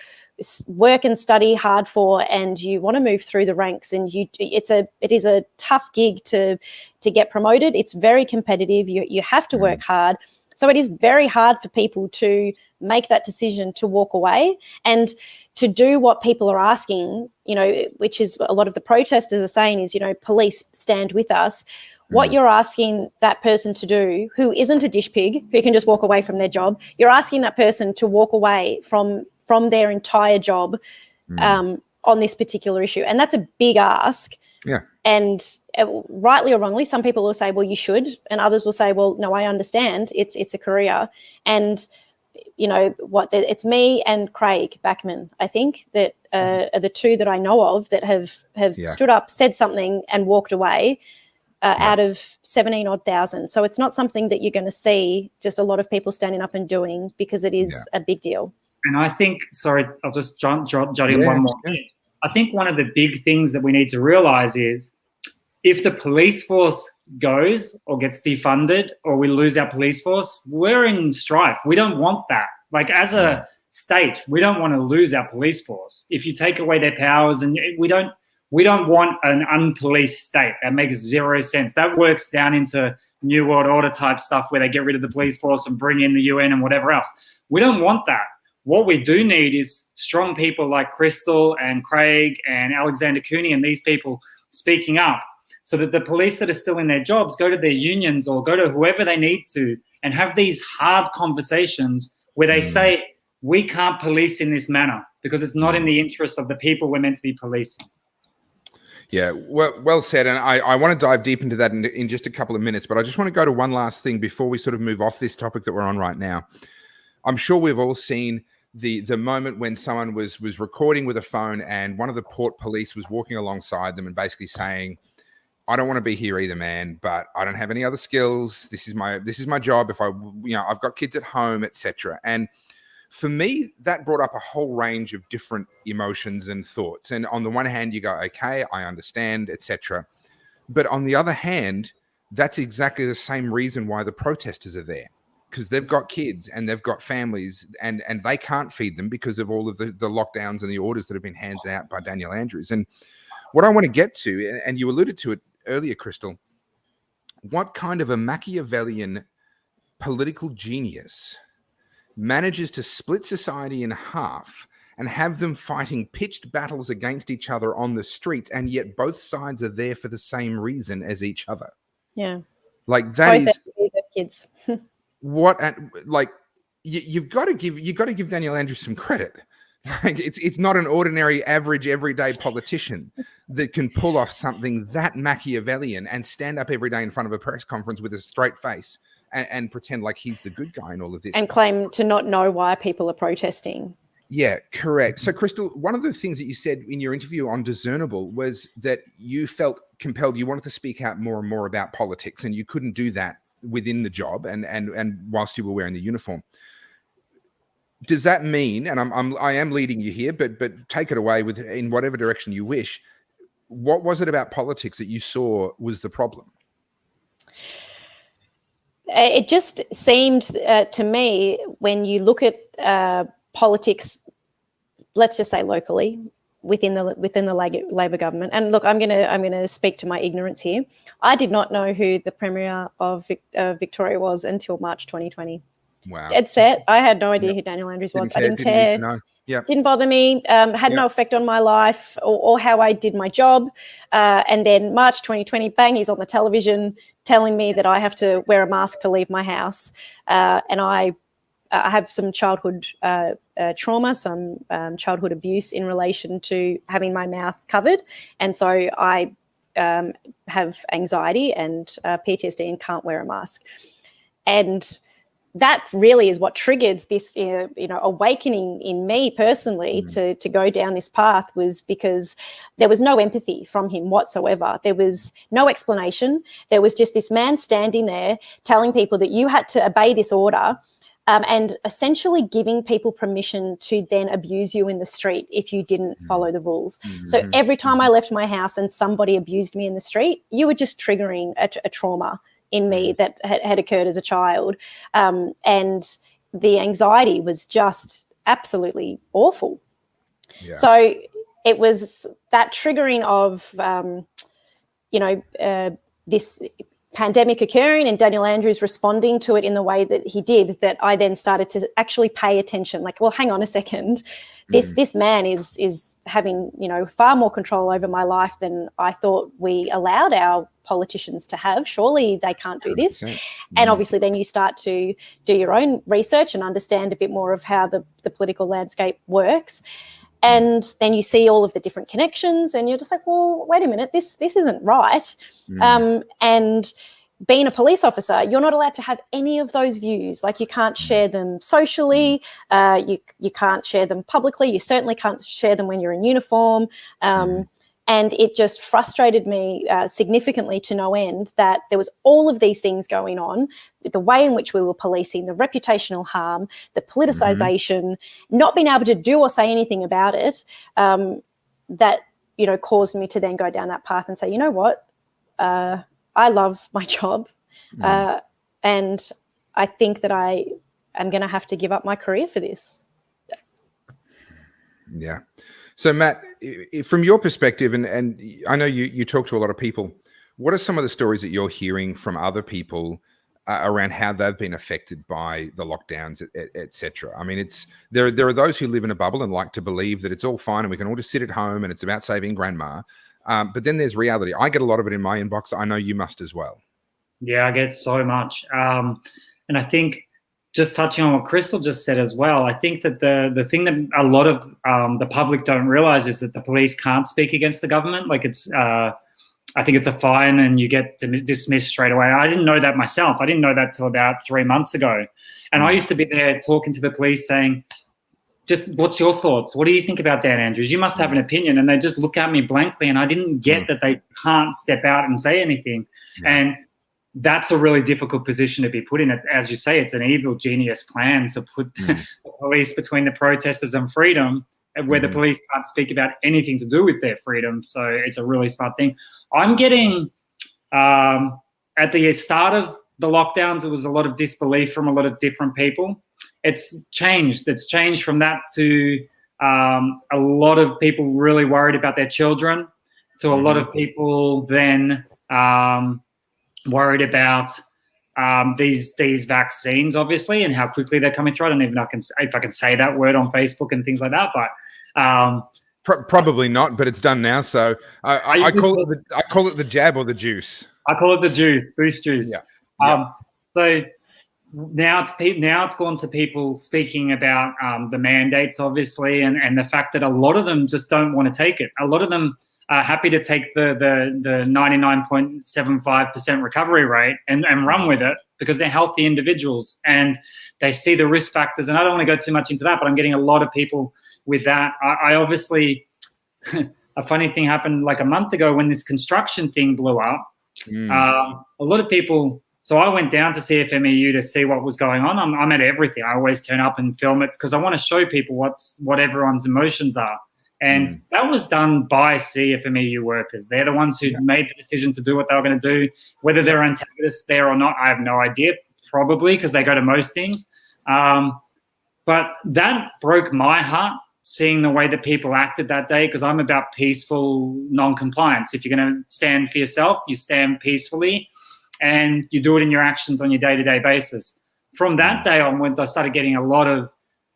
work and study hard for, and you want to move through the ranks, and it is a tough gig to get promoted. It's very competitive. You have to work hard. So it is very hard for people to make that decision to walk away and to do what people are asking, you know, which is a lot of the protesters are saying is, you know, police stand with us. What you're asking that person to do, who isn't a dish pig, who can just walk away from their job, you're asking that person to walk away from their entire job on this particular issue. And that's a big ask. Yeah. And rightly or wrongly, some people will say, well, you should. And others will say, well, no, I understand. It's a career. And, you know, it's me and Craig Backman, I think, that are the two that I know of that have stood up, said something and walked away out of 17,000 odd. So it's not something that you're going to see just a lot of people standing up and doing, because it is a big deal. And I think, sorry, I'll just jot in one more thing. I think one of the big things that we need to realize is if the police force goes or gets defunded or we lose our police force, we're in strife. We don't want that. Like, as a state, we don't want to lose our police force. If you take away their powers, and we don't want an unpoliced state. That makes zero sense. That works down into New World Order type stuff where they get rid of the police force and bring in the UN and whatever else. We don't want that. What we do need is strong people like Krystle and Craig and Alexander Cooney and these people speaking up, so that the police that are still in their jobs go to their unions or go to whoever they need to and have these hard conversations where they say, we can't police in this manner because it's not in the interest of the people we're meant to be policing. Yeah, well said. And I want to dive deep into that in just a couple of minutes, but I just want to go to one last thing before we sort of move off this topic that we're on right now. I'm sure we've all seen the moment when someone was recording with a phone and one of the Port Police was walking alongside them and basically saying, I don't want to be here either, man, but I don't have any other skills. This is my job. If I've got kids at home, etc. And for me, that brought up a whole range of different emotions and thoughts. And on the one hand, you go, okay, I understand, etc. But on the other hand, that's exactly the same reason why the protesters are there, because they've got kids and they've got families and they can't feed them because of all of the lockdowns and the orders that have been handed out by Daniel Andrews. And what I want to get to, and you alluded to it earlier, Krystle, what kind of a Machiavellian political genius manages to split society in half and have them fighting pitched battles against each other on the streets, and yet both sides are there for the same reason as each other? Yeah. Like, that both is kids. You've got to give Daniel Andrews some credit. Like, it's not an ordinary, average, everyday politician that can pull off something that Machiavellian and stand up every day in front of a press conference with a straight face and pretend like he's the good guy in all of this. And claim to not know why people are protesting. Yeah, correct. So, Krystle, one of the things that you said in your interview on Discernable was that you felt compelled, you wanted to speak out more and more about politics, and you couldn't do that within the job and whilst you were wearing the uniform. Does that mean, and I am leading you here, but take it away in whatever direction you wish, what was it about politics that you saw was the problem? It just seemed to me, when you look at politics, let's just say locally within the Labor government, and look, I'm gonna speak to my ignorance here. I did not know who the Premier of Victoria was until March 2020. Wow. Dead set. I had no idea who Daniel Andrews was. I didn't care. Didn't bother me, had no effect on my life or how I did my job. And then March 2020, bang, he's on the television telling me that I have to wear a mask to leave my house. And I have some childhood trauma, some childhood abuse in relation to having my mouth covered. And so I have anxiety and PTSD and can't wear a mask. And that really is what triggered this, awakening in me personally to go down this path, was because there was no empathy from him whatsoever. There was no explanation. There was just this man standing there telling people that you had to obey this order, and essentially giving people permission to then abuse you in the street if you didn't follow the rules. So every time I left my house and somebody abused me in the street, you were just triggering a trauma in me that had occurred as a child. And the anxiety was just absolutely awful. Yeah. So it was that triggering of, this pandemic occurring and Daniel Andrews responding to it in the way that he did, that I then started to actually pay attention. Like, well, hang on a second. This man is having, far more control over my life than I thought we allowed our politicians to have. Surely they can't do this. And obviously then you start to do your own research and understand a bit more of how the political landscape works. And then you see all of the different connections and you're just like, well, wait a minute, this isn't right. And being a police officer, you're not allowed to have any of those views. Like, you can't share them socially, you can't share them publicly, you certainly can't share them when you're in uniform. And it just frustrated me significantly to no end that there was all of these things going on, the way in which we were policing, the reputational harm, the politicization, not being able to do or say anything about it, that, caused me to then go down that path and say, you know what, I love my job, and I think that I am going to have to give up my career for this. Yeah. So, Matt, from your perspective, and I know you talk to a lot of people, what are some of the stories that you're hearing from other people around how they've been affected by the lockdowns, et cetera? I mean, there are those who live in a bubble and like to believe that it's all fine and we can all just sit at home and it's about saving grandma. But then there's reality. I get a lot of it in my inbox. I know you must as well. Yeah, I get so much. And I think, just touching on what Krystle just said as well, I think that the thing that a lot of the public don't realize is that the police can't speak against the government. Like, I think it's a fine and you get dismissed straight away. I didn't know that myself. I didn't know that till about 3 months ago. And I used to be there talking to the police saying, just, what's your thoughts? What do you think about Dan Andrews? You must have an opinion. And they just look at me blankly, and I didn't get that they can't step out and say anything. And that's a really difficult position to be put in. As you say, it's an evil genius plan to put the police between the protesters and freedom, where the police can't speak about anything to do with their freedom. So it's a really smart thing. I'm getting, at the start of the lockdowns, it was a lot of disbelief from a lot of different people. It's changed. It's changed from that to a lot of people really worried about their children, to a lot of people then worried about these vaccines, obviously, and how quickly they're coming through. I don't even know if I can say that word on Facebook and things like that, but probably not. But it's done now, so I call it the jab or the juice. I call it the juice, boost juice. So now it's gone to people speaking about the mandates, obviously, and the fact that a lot of them just don't want to take it. A lot of them are happy to take the 99.75% recovery rate and run with it, because they're healthy individuals and they see the risk factors. And I don't want to go too much into that, but I'm getting a lot of people with that. I obviously, a funny thing happened like a month ago when this construction thing blew up. A lot of people, so I went down to CFMEU to see what was going on. I'm at everything. I always turn up and film it because I want to show people what everyone's emotions are. And that was done by CFMEU workers. They're the ones who made the decision to do what they were going to do. Whether they're antagonists there or not, I have no idea, probably, because they go to most things. But that broke my heart, seeing the way that people acted that day, because I'm about peaceful non-compliance. If you're going to stand for yourself, you stand peacefully and you do it in your actions on your day-to-day basis. From that day onwards, I started getting a lot of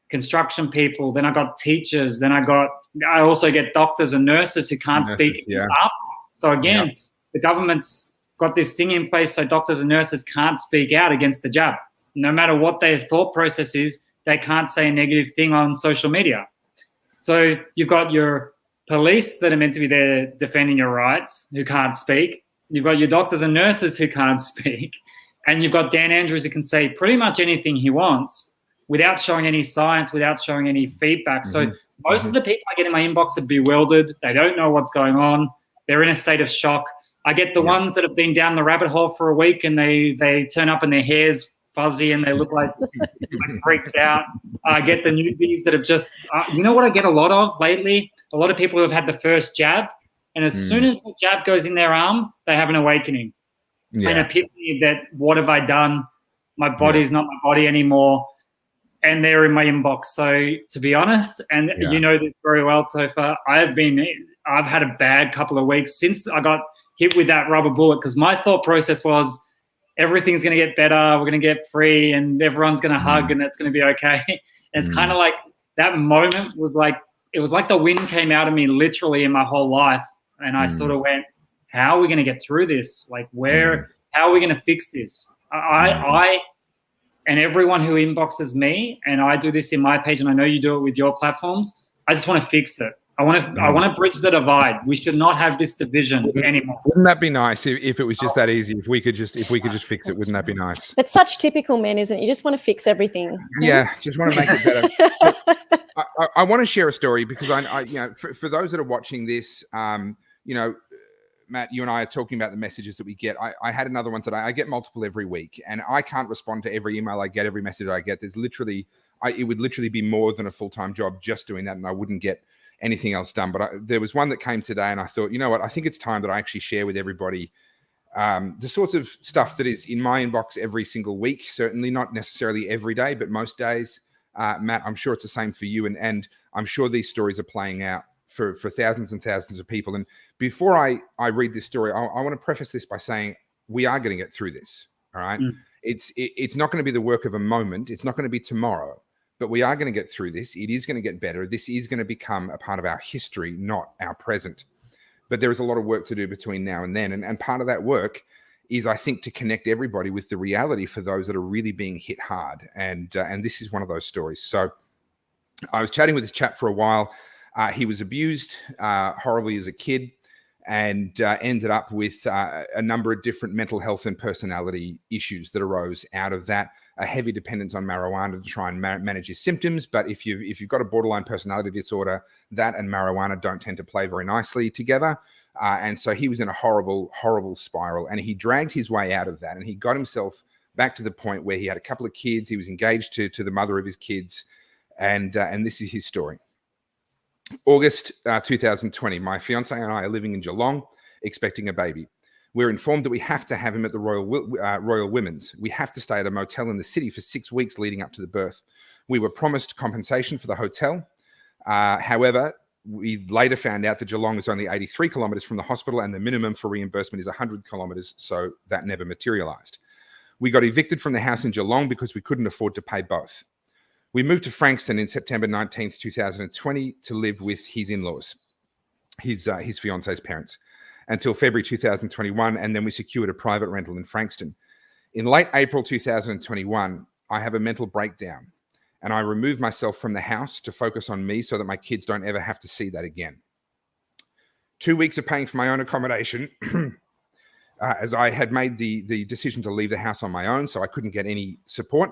construction people, then I got teachers, then I also get doctors and nurses who can't speak up. So again, the government's got this thing in place so doctors and nurses can't speak out against the jab. No matter what their thought process is, they can't say a negative thing on social media. So you've got your police that are meant to be there defending your rights who can't speak. You've got your doctors and nurses who can't speak. And you've got Dan Andrews who can say pretty much anything he wants without showing any science, without showing any feedback. So most of the people I get in my inbox are bewildered. They don't know what's going on. They're in a state of shock. I get the ones that have been down the rabbit hole for a week and they turn up and their hair's fuzzy and they look like freaked out. I get the newbies that have just, you know what I get a lot of lately? A lot of people who have had the first jab, and as soon as the jab goes in their arm, they have an awakening. An epiphany that, what have I done? My body's not my body anymore. And they're in my inbox. So to be honest, and you know this very well, Topher, I've had a bad couple of weeks since I got hit with that rubber bullet, because my thought process was everything's going to get better, we're going to get free, and everyone's going to hug, and that's going to be okay. And it's kind of like that moment was like, it was like the wind came out of me literally in my whole life. And I sort of went, how are we going to get through this? Like, how are we going to fix this? I and everyone who inboxes me, and I do this in my page, and I know you do it with your platforms, I just want to fix it. I want to bridge the divide. We should not have this division anymore. Wouldn't that be nice if it was just that easy? If we could just fix it, wouldn't that be nice? It's such typical men, isn't it? You just want to fix everything. Yeah, just want to make it better. I want to share a story because I you know, for those that are watching this, you know, Matt, you and I are talking about the messages that we get. I had another one today. I get multiple every week, and I can't respond to every email I get, every message I get. There's literally, it would literally be more than a full-time job just doing that, and I wouldn't get anything else done. But there was one that came today, and I thought, you know what? I think it's time that I actually share with everybody the sorts of stuff that is in my inbox every single week. Certainly not necessarily every day, but most days. Matt, I'm sure it's the same for you, and I'm sure these stories are playing out for thousands and thousands of people. And before I read this story, I want to preface this by saying we are going to get through this. All right. It's not going to be the work of a moment. It's not going to be tomorrow, but we are going to get through this. It is going to get better. This is going to become a part of our history, not our present. But there is a lot of work to do between now and then. And part of that work is, I think, to connect everybody with the reality for those that are really being hit hard. And this is one of those stories. So I was chatting with this chap for a while. He was abused horribly as a kid, and ended up with a number of different mental health and personality issues that arose out of that. A heavy dependence on marijuana to try and manage his symptoms. But if you've got a borderline personality disorder, that and marijuana don't tend to play very nicely together. And so he was in a horrible, horrible spiral, and he dragged his way out of that. And he got himself back to the point where he had a couple of kids. He was engaged to the mother of his kids. And this is his story. August 2020, my fiance and I are living in Geelong, expecting a baby. We're informed that we have to have him at the Royal Women's. We have to stay at a motel in the city for 6 weeks leading up to the birth. We were promised compensation for the hotel. However, we later found out that Geelong is only 83 kilometres from the hospital, and the minimum for reimbursement is 100 kilometres, so that never materialised. We got evicted from the house in Geelong because we couldn't afford to pay both. We moved to Frankston in September 19th, 2020 to live with his in-laws, his fiance's parents, until February 2021, and then we secured a private rental in Frankston. In late April 2021, I have a mental breakdown, and I remove myself from the house to focus on me so that my kids don't ever have to see that again. 2 weeks of paying for my own accommodation, as I had made the decision to leave the house on my own, so I couldn't get any support.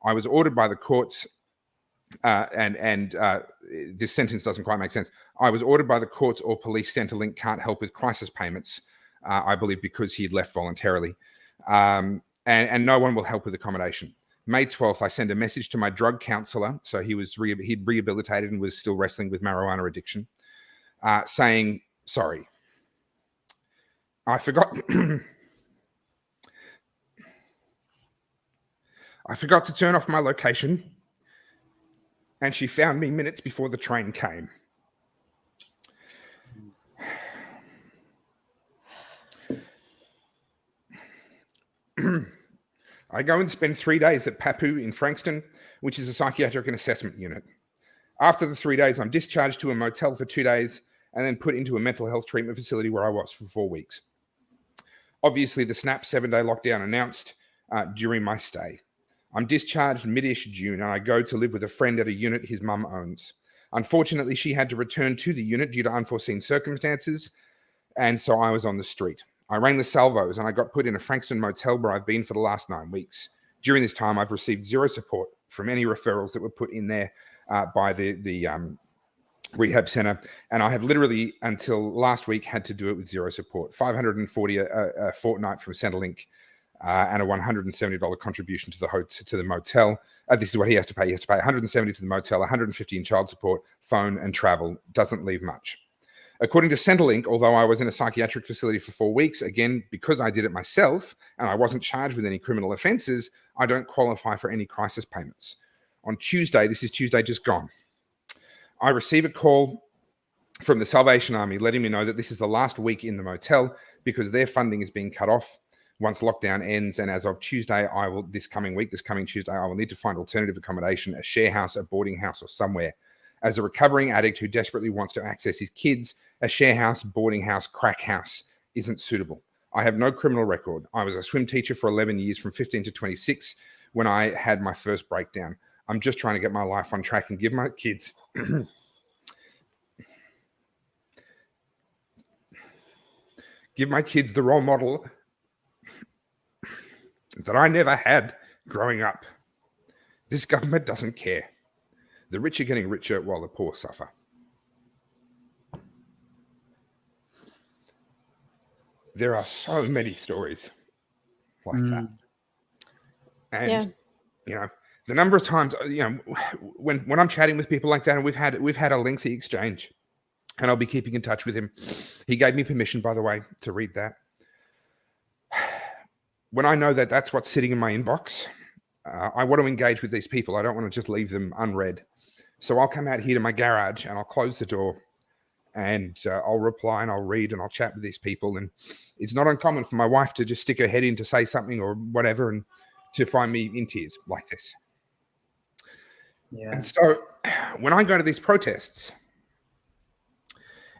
I was ordered by the courts, and this sentence doesn't quite make sense. I was ordered by the courts or police. Centrelink can't help with crisis payments, I believe because he had left voluntarily. And no one will help with accommodation. May 12th, I send a message to my drug counselor. So he'd rehabilitated and was still wrestling with marijuana addiction, saying, sorry, I forgot. I forgot to turn off my location, and she found me minutes before the train came. I go and spend 3 days at Papu in Frankston, which is a psychiatric and assessment unit. After the 3 days, I'm discharged to a motel for 2 days and then put into a mental health treatment facility where I was for 4 weeks. Obviously, the snap 7-day lockdown announced during my stay. I'm discharged mid-ish June, and I go to live with a friend at a unit his mum owns. Unfortunately, she had to return to the unit due to unforeseen circumstances, and so I was on the street. I rang the Salvos, and I got put in a Frankston motel where I've been for the last 9 weeks. During this time, I've received zero support from any referrals that were put in there by the rehab center, and I have literally until last week had to do it with zero support. $540 a fortnight from Centrelink, and a $170 contribution to the motel. This is what he has to pay. He has to pay $170 to the motel, $150 in child support, phone, and travel. Doesn't leave much. According to Centrelink, although I was in a psychiatric facility for 4 weeks, again, because I did it myself and I wasn't charged with any criminal offenses, I don't qualify for any crisis payments. On Tuesday, this is Tuesday just gone, I receive a call from the Salvation Army letting me know that this is the last week in the motel because their funding is being cut off once lockdown ends. And as of Tuesday, this coming Tuesday, I will need to find alternative accommodation, a share house, a boarding house, or somewhere. As a recovering addict who desperately wants to access his kids, a share house, boarding house, crack house isn't suitable. I have no criminal record. I was a swim teacher for 11 years from 15 to 26 when I had my first breakdown. I'm just trying to get my life on track and give my kids the role model that I never had growing up. This government doesn't care. The rich are getting richer while the poor suffer. There are so many stories like that. And, the number of times, when I'm chatting with people like that, and we've had a lengthy exchange, and I'll be keeping in touch with him. He gave me permission, by the way, to read that. When I know that that's what's sitting in my inbox, I want to engage with these people. I don't want to just leave them unread. So I'll come out here to my garage and I'll close the door and I'll reply and I'll read and I'll chat with these people. And it's not uncommon for my wife to just stick her head in to say something or whatever and to find me in tears like this. Yeah. And so when I go to these protests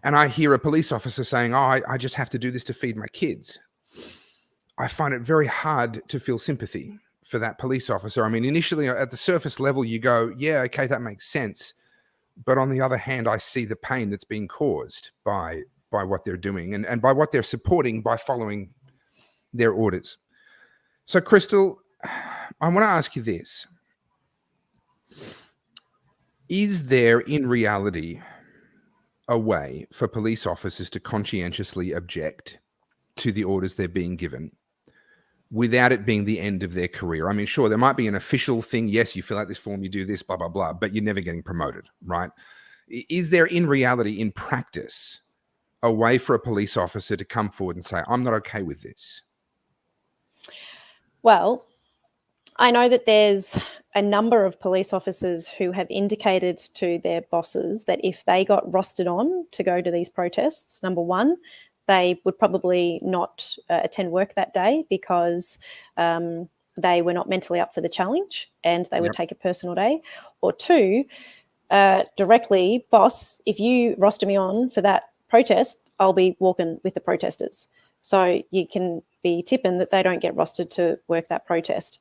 and I hear a police officer saying, I just have to do this to feed my kids, I find it very hard to feel sympathy for that police officer. I mean, initially at the surface level, you go, yeah, okay, that makes sense. But on the other hand, I see the pain that's being caused by what they're doing and by what they're supporting by following their orders. So, Krystle, I want to ask you this. Is there in reality a way for police officers to conscientiously object to the orders they're being given without it being the end of their career? I mean, sure, there might be an official thing. Yes, you fill out this form, you do this, blah, blah, blah, but you're never getting promoted, right? Is there in reality, in practice, a way for a police officer to come forward and say, I'm not okay with this? Well, I know that there's a number of police officers who have indicated to their bosses that if they got rostered on to go to these protests, number one, they would probably not attend work that day because they were not mentally up for the challenge and they would take a personal day. Or two, directly, boss, if you roster me on for that protest, I'll be walking with the protesters. So you can be tipping that they don't get rostered to work that protest.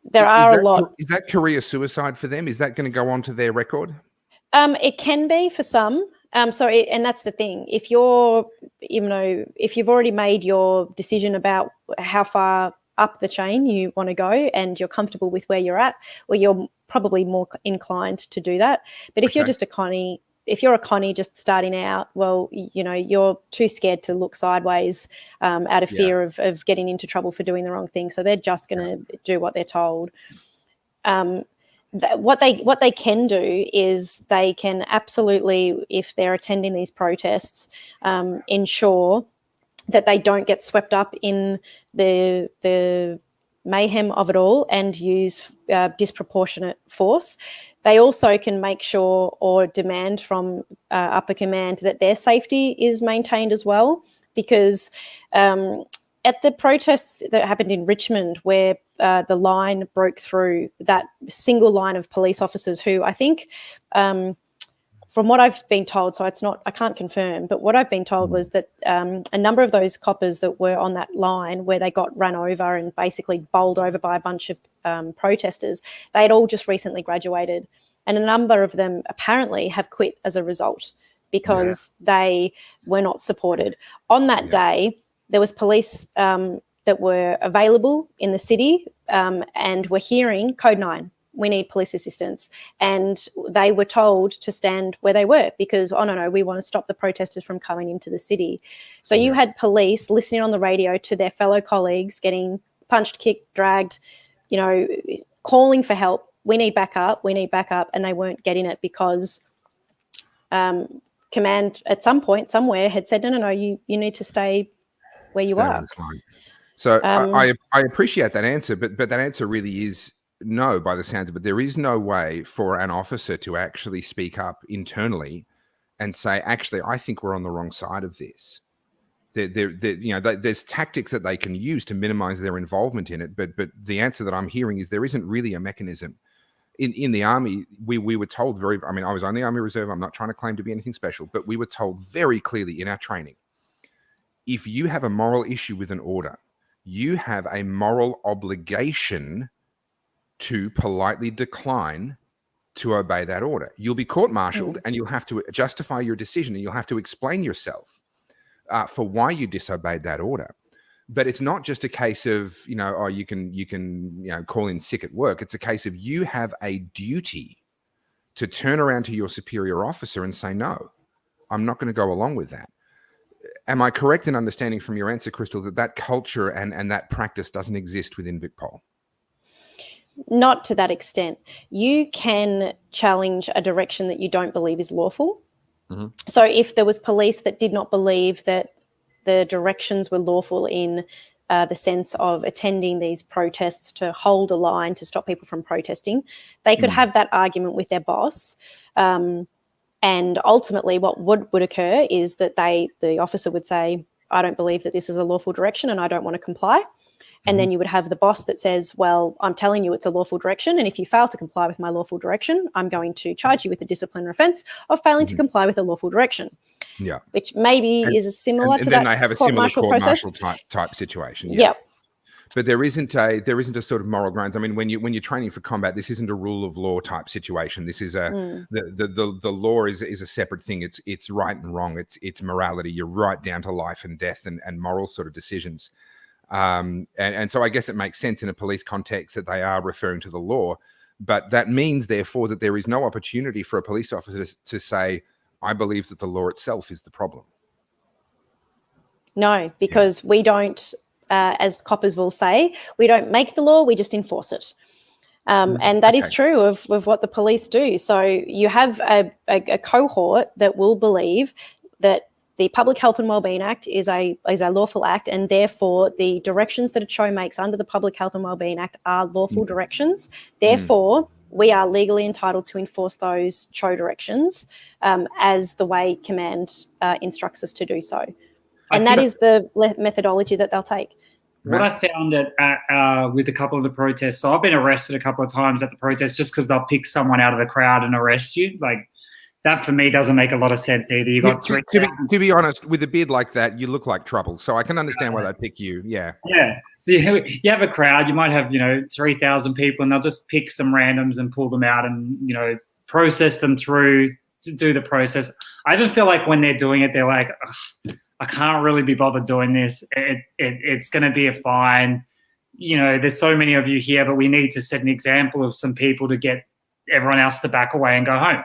There are a lot. Is that career suicide for them? Is that going to go onto their record? It can be for some. And that's the thing. If you're, if you've already made your decision about how far up the chain you want to go and you're comfortable with where you're at, well, you're probably more inclined to do that. But if you're just a Connie, just starting out, well, you're too scared to look sideways out of fear of getting into trouble for doing the wrong thing. So they're just going to do what they're told. What they can do is they can absolutely, if they're attending these protests, ensure that they don't get swept up in the mayhem of it all and use disproportionate force. They also can make sure or demand from upper command that their safety is maintained as well, because at the protests that happened in Richmond, where the line broke through, that single line of police officers who I think, from what I've been told, so it's not, I can't confirm, but what I've been told was that a number of those coppers that were on that line where they got run over and basically bowled over by a bunch of protesters, they had all just recently graduated. And a number of them apparently have quit as a result because they were not supported. On that day, there was police that were available in the city and were hearing Code 9. We need police assistance. And they were told to stand where they were because, oh, no, we want to stop the protesters from coming into the city. So you had police listening on the radio to their fellow colleagues getting punched, kicked, dragged, calling for help. We need backup. And they weren't getting it because command at some point somewhere had said, no, you need to stay where you are. So I appreciate that answer, but that answer really is no, by the sounds of it. There is no way for an officer to actually speak up internally and say, actually, I think we're on the wrong side of this. There's tactics that they can use to minimize their involvement in it, but the answer that I'm hearing is there isn't really a mechanism. In the Army, we were told I was on the Army Reserve, I'm not trying to claim to be anything special, but we were told very clearly in our training, if you have a moral issue with an order, you have a moral obligation to politely decline to obey that order. You'll be court-martialed and you'll have to justify your decision and you'll have to explain yourself for why you disobeyed that order. But it's not just a case of, you can call in sick at work. It's a case of you have a duty to turn around to your superior officer and say, no, I'm not going to go along with that. Am I correct in understanding from your answer, Krystle, that culture and that practice doesn't exist within VicPol? Not to that extent. You can challenge a direction that you don't believe is lawful. Mm-hmm. So if there was police that did not believe that the directions were lawful in the sense of attending these protests to hold a line to stop people from protesting, they could have that argument with their boss. And ultimately what would occur is that the officer would say, I don't believe that this is a lawful direction and I don't want to comply. And then you would have the boss that says, well, I'm telling you it's a lawful direction. And if you fail to comply with my lawful direction, I'm going to charge you with a disciplinary offence of failing to comply with a lawful direction. Yeah. Which maybe is similar to that. And then they have a similar court-martial type situation. Yeah. But there isn't a sort of moral grounds. I mean, when you're training for combat, this isn't a rule of law type situation. This is the law is a separate thing. It's right and wrong. It's morality. You're right down to life and death and moral sort of decisions. And so I guess it makes sense in a police context that they are referring to the law, but that means therefore that there is no opportunity for a police officer to say, I believe that the law itself is the problem. No, because we don't, as coppers will say, we don't make the law, we just enforce it. And that is true of what the police do. So you have a cohort that will believe that the Public Health and Wellbeing Act is a lawful act, and therefore the directions that a CHO makes under the Public Health and Wellbeing Act are lawful directions. Therefore, we are legally entitled to enforce those CHO directions as the way command instructs us to do so. And that is the methodology that they'll take. What I found with a couple of the protests, so I've been arrested a couple of times at the protests just because they'll pick someone out of the crowd and arrest you. Like, that for me doesn't make a lot of sense either. You got to be honest, with a beard like that, you look like trouble. So I can understand why they pick you. Yeah. Yeah. So you have a crowd. You might have 3,000 people, and they'll just pick some randoms and pull them out and process them through to do the process. I even feel like when they're doing it, they're like, I can't really be bothered doing this. It's going to be a fine. There's so many of you here, but we need to set an example of some people to get everyone else to back away and go home.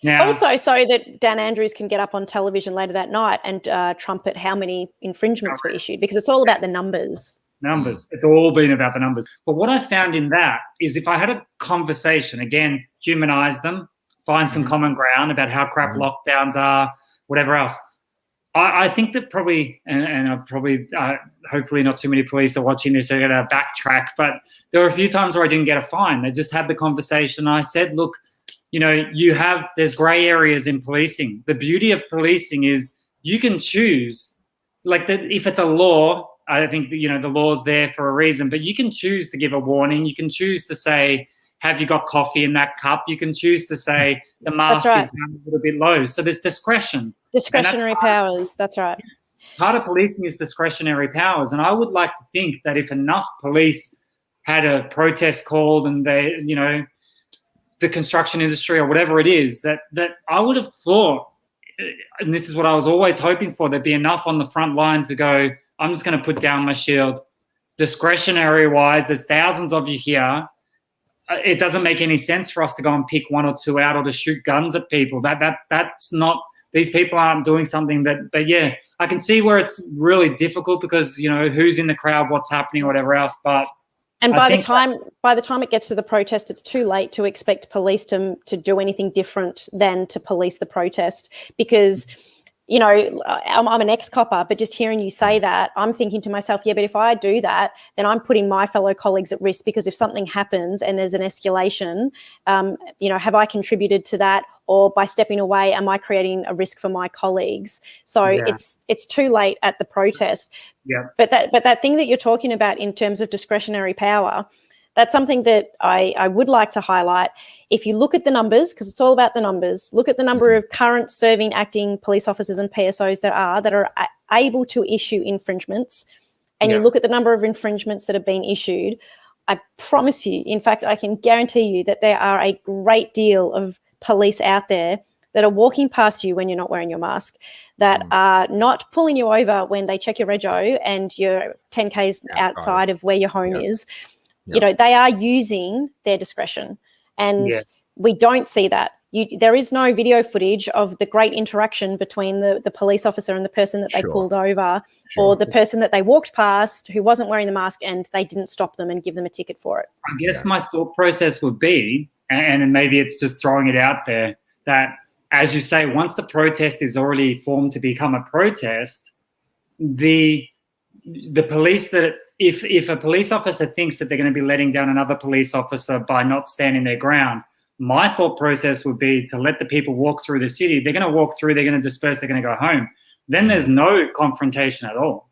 Now, also, so that Dan Andrews can get up on television later that night and trumpet how many infringements were issued, because it's all about the numbers. It's all been about the numbers. But what I found in that is if I had a conversation, again, humanize them, find some common ground about how crap lockdowns are, whatever else, I think that probably, and I probably, hopefully not too many police are watching this, they're going to backtrack, but there were a few times where I didn't get a fine. They just had the conversation. I said, look, there's gray areas in policing. The beauty of policing is you can choose, if it's a law, I think that, the law's there for a reason, but you can choose to give a warning. You can choose to say, have you got coffee in that cup? You can choose to say the mask is down a little bit low. So there's discretion. Discretionary powers. That's right. Part of policing is discretionary powers. And I would like to think that if enough police had a protest called and they, the construction industry or whatever it is, that I would have thought, and this is what I was always hoping for, there'd be enough on the front lines to go, I'm just going to put down my shield. Discretionary wise, there's thousands of you here. It doesn't make any sense for us to go and pick one or two out or to shoot guns at people. That's not, these people aren't doing something but yeah, I can see where it's really difficult because, who's in the crowd, what's happening, whatever else. And by the time it gets to the protest, it's too late to expect police to do anything different than to police the protest because, I'm an ex-copper, but just hearing you say that, I'm thinking to myself, yeah, but if I do that, then I'm putting my fellow colleagues at risk because if something happens and there's an escalation, have I contributed to that? Or by stepping away, am I creating a risk for my colleagues? So it's too late at the protest. Yeah. But that thing that you're talking about in terms of discretionary power, that's something that I would like to highlight. If you look at the numbers, because it's all about the numbers, look at the number of current serving acting police officers and PSOs that are able to issue infringements, and you look at the number of infringements that have been issued, I promise you, in fact, I can guarantee you that there are a great deal of police out there that are walking past you when you're not wearing your mask, that are not pulling you over when they check your rego and you're 10 Ks outside of where your home is. They are using their discretion. And we don't see that. There is no video footage of the great interaction between the police officer and the person that they pulled over or the person that they walked past who wasn't wearing the mask and they didn't stop them and give them a ticket for it. I guess my thought process would be, and maybe it's just throwing it out there, that as you say, once the protest is already formed to become a protest, the police that if a police officer thinks that they're going to be letting down another police officer by not standing their ground, my thought process would be to let the people walk through the city. They're going to walk through, they're going to disperse, they're going to go home. Then there's no confrontation at all.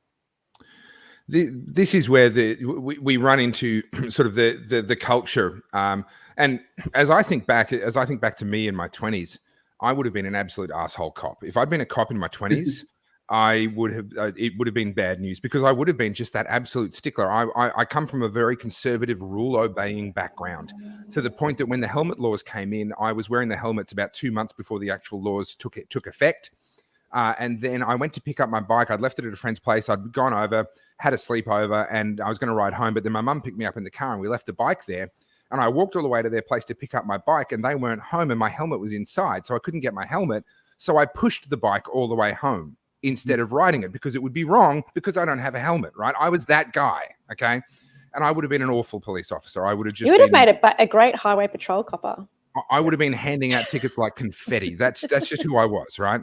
This is where we run into sort of the culture. And as I think back to me in my 20s, I would have been an absolute asshole cop. If I'd been a cop in my 20s, I would have it would have been bad news because I would have been just that absolute stickler. I come from a very conservative, rule-obeying background to the point that when the helmet laws came in, I was wearing the helmets about 2 months before the actual laws took effect. And then I went to pick up my bike. I'd left it at a friend's place. I'd gone over, had a sleepover, and I was going to ride home. But then my mum picked me up in the car and we left the bike there. And I walked all the way to their place to pick up my bike and they weren't home and my helmet was inside. So I couldn't get my helmet. So I pushed the bike all the way home instead of riding it because it would be wrong because I don't have a helmet, right? I was that guy, okay? And I would have been an awful police officer. I would have just made a great highway patrol copper. I would have been handing out tickets like confetti. That's just who I was, right?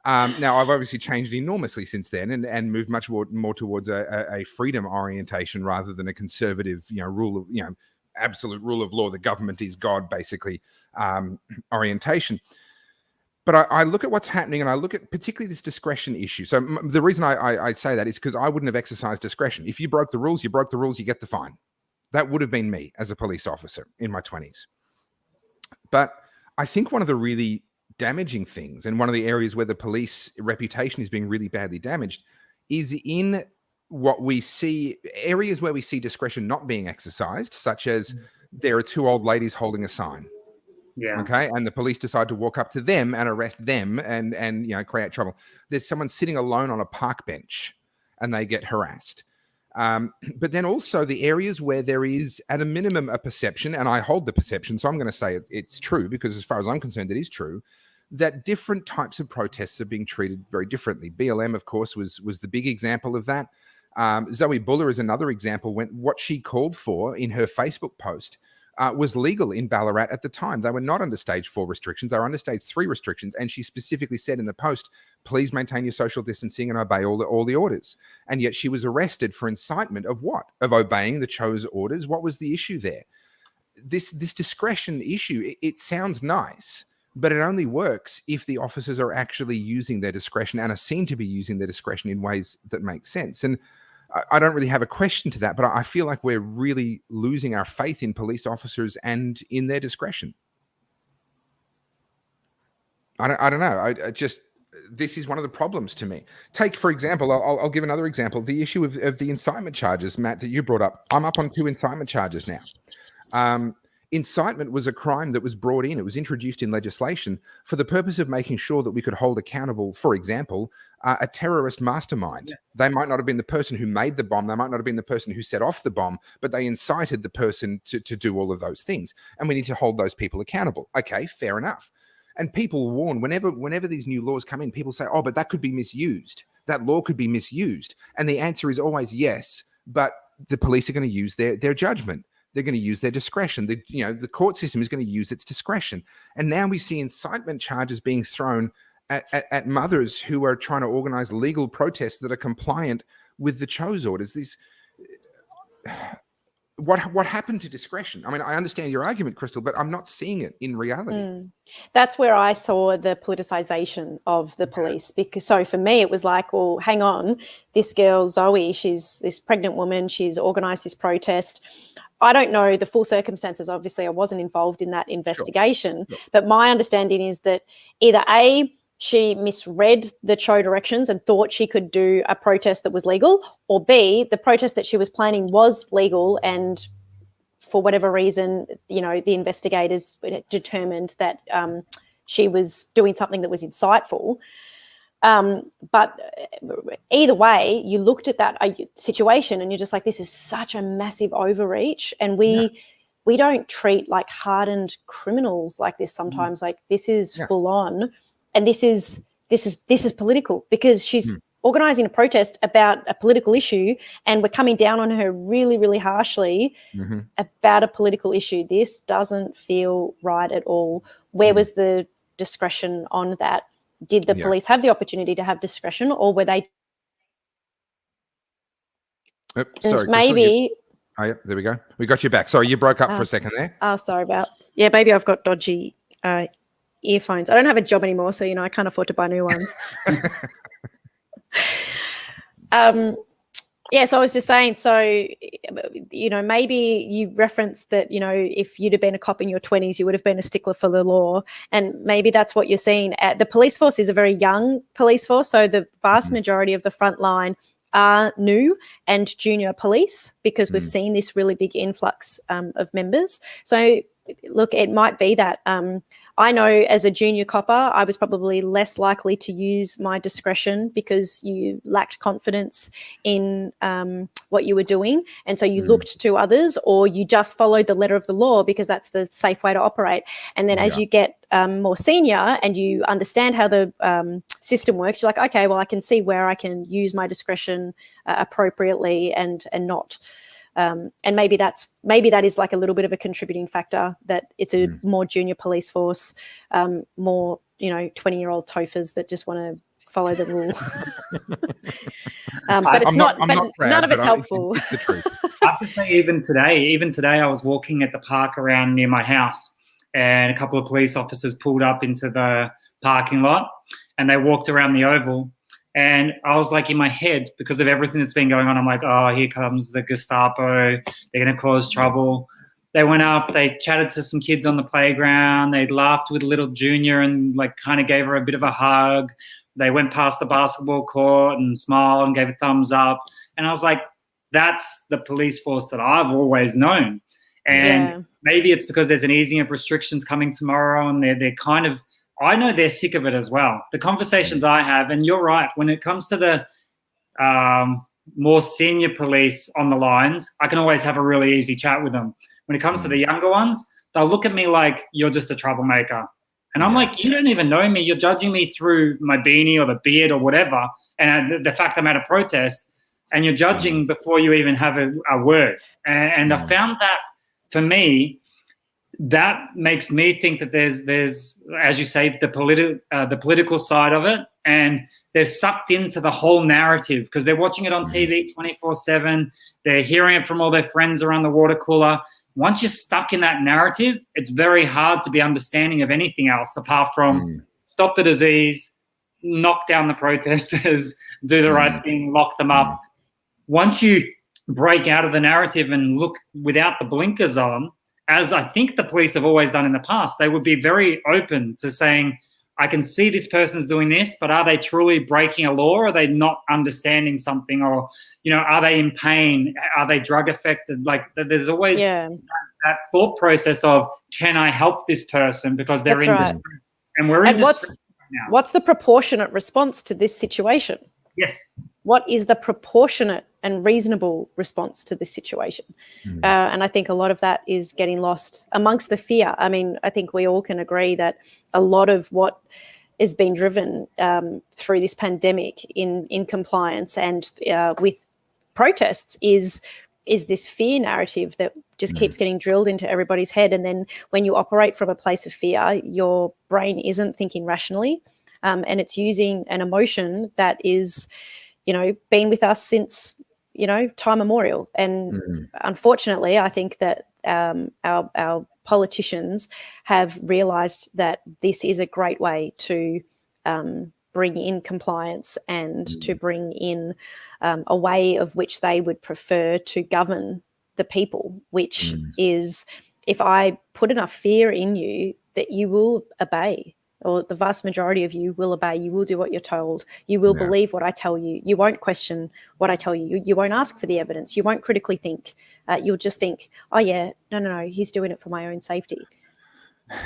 Now, I've obviously changed enormously since then and moved much more towards a freedom orientation rather than a conservative, absolute rule of law. The government is God, basically, orientation. But I look at what's happening and I look at particularly this discretion issue. So the reason I say that is because I wouldn't have exercised discretion. If you broke the rules, you get the fine. That would have been me as a police officer in my 20s. But I think one of the really damaging things and one of the areas where the police reputation is being really badly damaged is in what we see, areas where we see discretion not being exercised, such as there are two old ladies holding a sign. Yeah. Okay. And the police decide to walk up to them and arrest them and create trouble. There's someone sitting alone on a park bench and they get harassed. But then also the areas where there is at a minimum a perception, and I hold the perception, so I'm going to say it's true because as far as I'm concerned, it is true, that different types of protests are being treated very differently. BLM, of course, was the big example of that. Zoe Buller is another example when what she called for in her Facebook post was legal in Ballarat at the time. They were not under stage 4 restrictions. They were under stage 3 restrictions. And she specifically said in the post, please maintain your social distancing and obey all the orders. And yet she was arrested for incitement of what? Of obeying the chose orders. What was the issue there? This discretion issue, it sounds nice, but it only works if the officers are actually using their discretion and are seen to be using their discretion in ways that make sense. And I don't really have a question to that, but I feel like we're really losing our faith in police officers and in their discretion. I don't know. I just, this is one of the problems to me. Take, for example, I'll give another example, the issue of the incitement charges, Matt, that you brought up. I'm up on 2 incitement charges now. Incitement was a crime that was brought in. It was introduced in legislation for the purpose of making sure that we could hold accountable, for example, a terrorist mastermind. Yeah. They might not have been the person who made the bomb. They might not have been the person who set off the bomb, but they incited the person to do all of those things. And we need to hold those people accountable. Okay, fair enough. And people warn whenever these new laws come in, people say, oh, but that could be misused. That law could be misused. And the answer is always yes, but the police are going to use their judgment. They're going to use their discretion. The court system is going to use its discretion. And now we see incitement charges being thrown at mothers who are trying to organize legal protests that are compliant with the chose orders. What happened to discretion? I mean, I understand your argument, Krystle, but I'm not seeing it in reality. That's where I saw the politicization of the police. Because so for me, it was like, well, hang on, this girl, Zoe, she's this pregnant woman. She's organized this protest. I don't know the full circumstances. Obviously, I wasn't involved in that investigation. Sure. But my understanding is that either A, she misread the show directions and thought she could do a protest that was legal, or B, the protest that she was planning was legal, and for whatever reason, the investigators determined that she was doing something that was insightful. But either way, you looked at that situation and you're just like, this is such a massive overreach, and we don't treat like hardened criminals like this sometimes. Like this is full on. And this is political, because she's organizing a protest about a political issue, and we're coming down on her really, really harshly about a political issue. This doesn't feel right at all. Where was the discretion on that? Did the police have the opportunity to have discretion, or were they? Sorry, maybe. Oh, yeah, there we go. We got you back. Sorry, you broke up for a second there. Oh, sorry about. Yeah, maybe I've got dodgy earphones. I don't have a job anymore, so I can't afford to buy new ones. So I was just saying, so maybe you referenced that if you'd have been a cop in your 20s, you would have been a stickler for the law, and maybe that's what you're seeing. The police force is a very young police force, so the vast majority of the front line are new and junior police, because we've seen this really big influx of members. So look, it might be that I know as a junior copper, I was probably less likely to use my discretion because you lacked confidence in what you were doing. And so you looked to others, or you just followed the letter of the law because that's the safe way to operate. And then as you get more senior and you understand how the system works, you're like, okay, well, I can see where I can use my discretion appropriately and not. And maybe that is like a little bit of a contributing factor, that it's a more junior police force, more 20-year-old Tophers that just want to follow the rule. But it's not proud, none of it's helpful. It's the truth. I have to say, even today, I was walking at the park around near my house, and a couple of police officers pulled up into the parking lot, and they walked around the oval. And I was like, in my head, because of everything that's been going on, I'm like, oh, here comes the Gestapo. They're going to cause trouble. They went up, they chatted to some kids on the playground. They laughed with little Junior and like kind of gave her a bit of a hug. They went past the basketball court and smiled and gave a thumbs up. And I was like, that's the police force that I've always known. And maybe it's because there's an easing of restrictions coming tomorrow, and they're kind of, I know they're sick of it as well. The conversations I have, and you're right, when it comes to the more senior police on the lines, I can always have a really easy chat with them. When it comes to the younger ones, they'll look at me like, you're just a troublemaker. And I'm like, you don't even know me. You're judging me through my beanie or the beard or whatever, and the fact I'm at a protest, and you're judging before you even have a word. And I found that, for me, that makes me think that there's as you say, the political side of it, and they're sucked into the whole narrative because they're watching it on TV 24/7. They're hearing it from all their friends around the water cooler. Once you're stuck in that narrative, it's very hard to be understanding of anything else apart from stop the disease, knock down the protesters, do the right thing, lock them up. once you break out of the narrative and look without the blinkers on, as I think the police have always done in the past, they would be very open to saying, I can see this person's doing this, but are they truly breaking a law? Are they not understanding something? Or, are they in pain? Are they drug affected? Like, there's always that thought process of, can I help this person because they're in distress? And we're in distress right now. What's the proportionate response to this situation? Yes. What is the proportionate and reasonable response to this situation? And I think a lot of that is getting lost amongst the fear. I mean, I think we all can agree that a lot of what is being driven through this pandemic in compliance and with protests is this fear narrative that just keeps getting drilled into everybody's head. And then when you operate from a place of fear, your brain isn't thinking rationally, and it's using an emotion that is, been with us since, time immemorial. And unfortunately, I think that our politicians have realised that this is a great way to bring in compliance and to bring in a way of which they would prefer to govern the people, which is, if I put enough fear in you that you will obey, or the vast majority of you will obey, you will do what you're told, you will believe what I tell you, you won't question what I tell you, you won't ask for the evidence, you won't critically think, you'll just think, oh yeah, no, he's doing it for my own safety.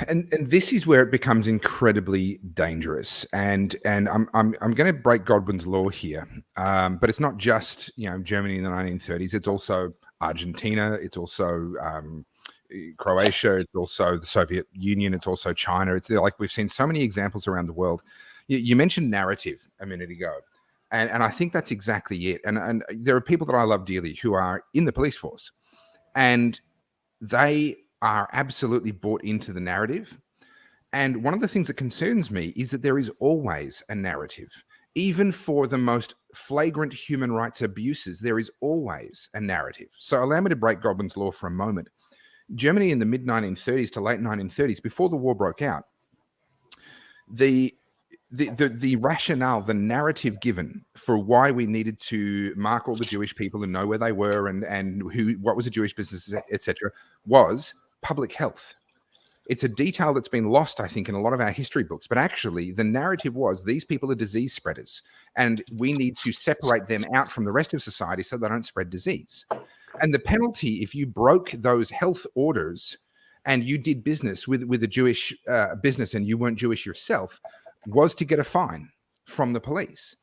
And this is where it becomes incredibly dangerous. And I'm going to break Godwin's law here, but it's not just Germany in the 1930s. It's also Argentina. It's also Croatia. It's also the Soviet Union. It's also China. It's like we've seen so many examples around the world. You mentioned narrative a minute ago, and I think that's exactly it. And there are people that I love dearly who are in the police force, and they are absolutely bought into the narrative. And one of the things that concerns me is that there is always a narrative. Even for the most flagrant human rights abuses, there is always a narrative. So allow me to break Godwin's law for a moment. Germany in the mid-1930s to late 1930s, before the war broke out, the rationale, the narrative given for why we needed to mark all the Jewish people and know where they were and what was a Jewish business, etc., was public health. It's a detail that's been lost, I think, in a lot of our history books. But actually, the narrative was these people are disease spreaders, and we need to separate them out from the rest of society so they don't spread disease. And the penalty, if you broke those health orders and you did business with a Jewish business and you weren't Jewish yourself, was to get a fine from the police.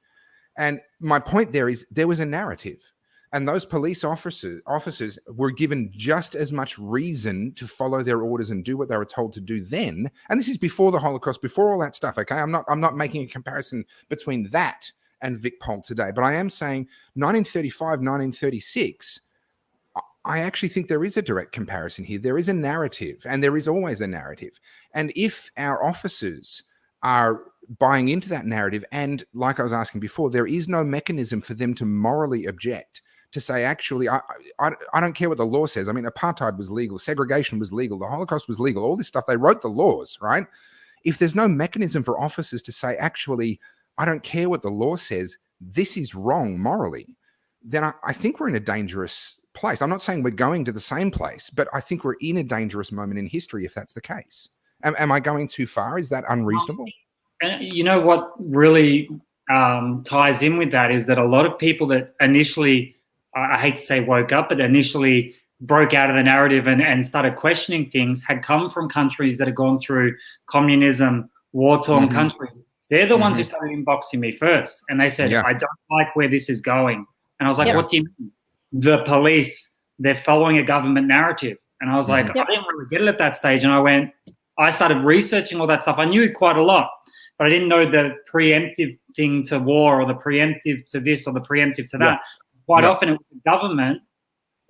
And my point there is there was a narrative. And those police officers were given just as much reason to follow their orders and do what they were told to do then. And this is before the Holocaust, before all that stuff. Okay, I'm not making a comparison between that and Vic Pol today, but I am saying 1935, 1936. I actually think there is a direct comparison here. There is a narrative, and there is always a narrative. And if our officers are buying into that narrative, and like I was asking before, there is no mechanism for them to morally object, to say, actually, I don't care what the law says. I mean, apartheid was legal, segregation was legal, the Holocaust was legal, all this stuff, they wrote the laws, right? If there's no mechanism for officers to say, actually, I don't care what the law says, this is wrong morally, then I think we're in a dangerous place. I'm not saying we're going to the same place, but I think we're in a dangerous moment in history if that's the case. Am I going too far? Is that unreasonable? You know what really ties in with that is that a lot of people that initially, I hate to say woke up, but initially broke out of the narrative and started questioning things had come from countries that had gone through communism, war-torn countries. They're the ones who started inboxing me first. And they said, I don't like where this is going. And I was like, what do you mean? The police, they're following a government narrative. And I was like, I didn't really get it at that stage. And I started researching all that stuff. I knew quite a lot, but I didn't know the preemptive thing to war or the preemptive to this or the preemptive to that. Quite often it was the government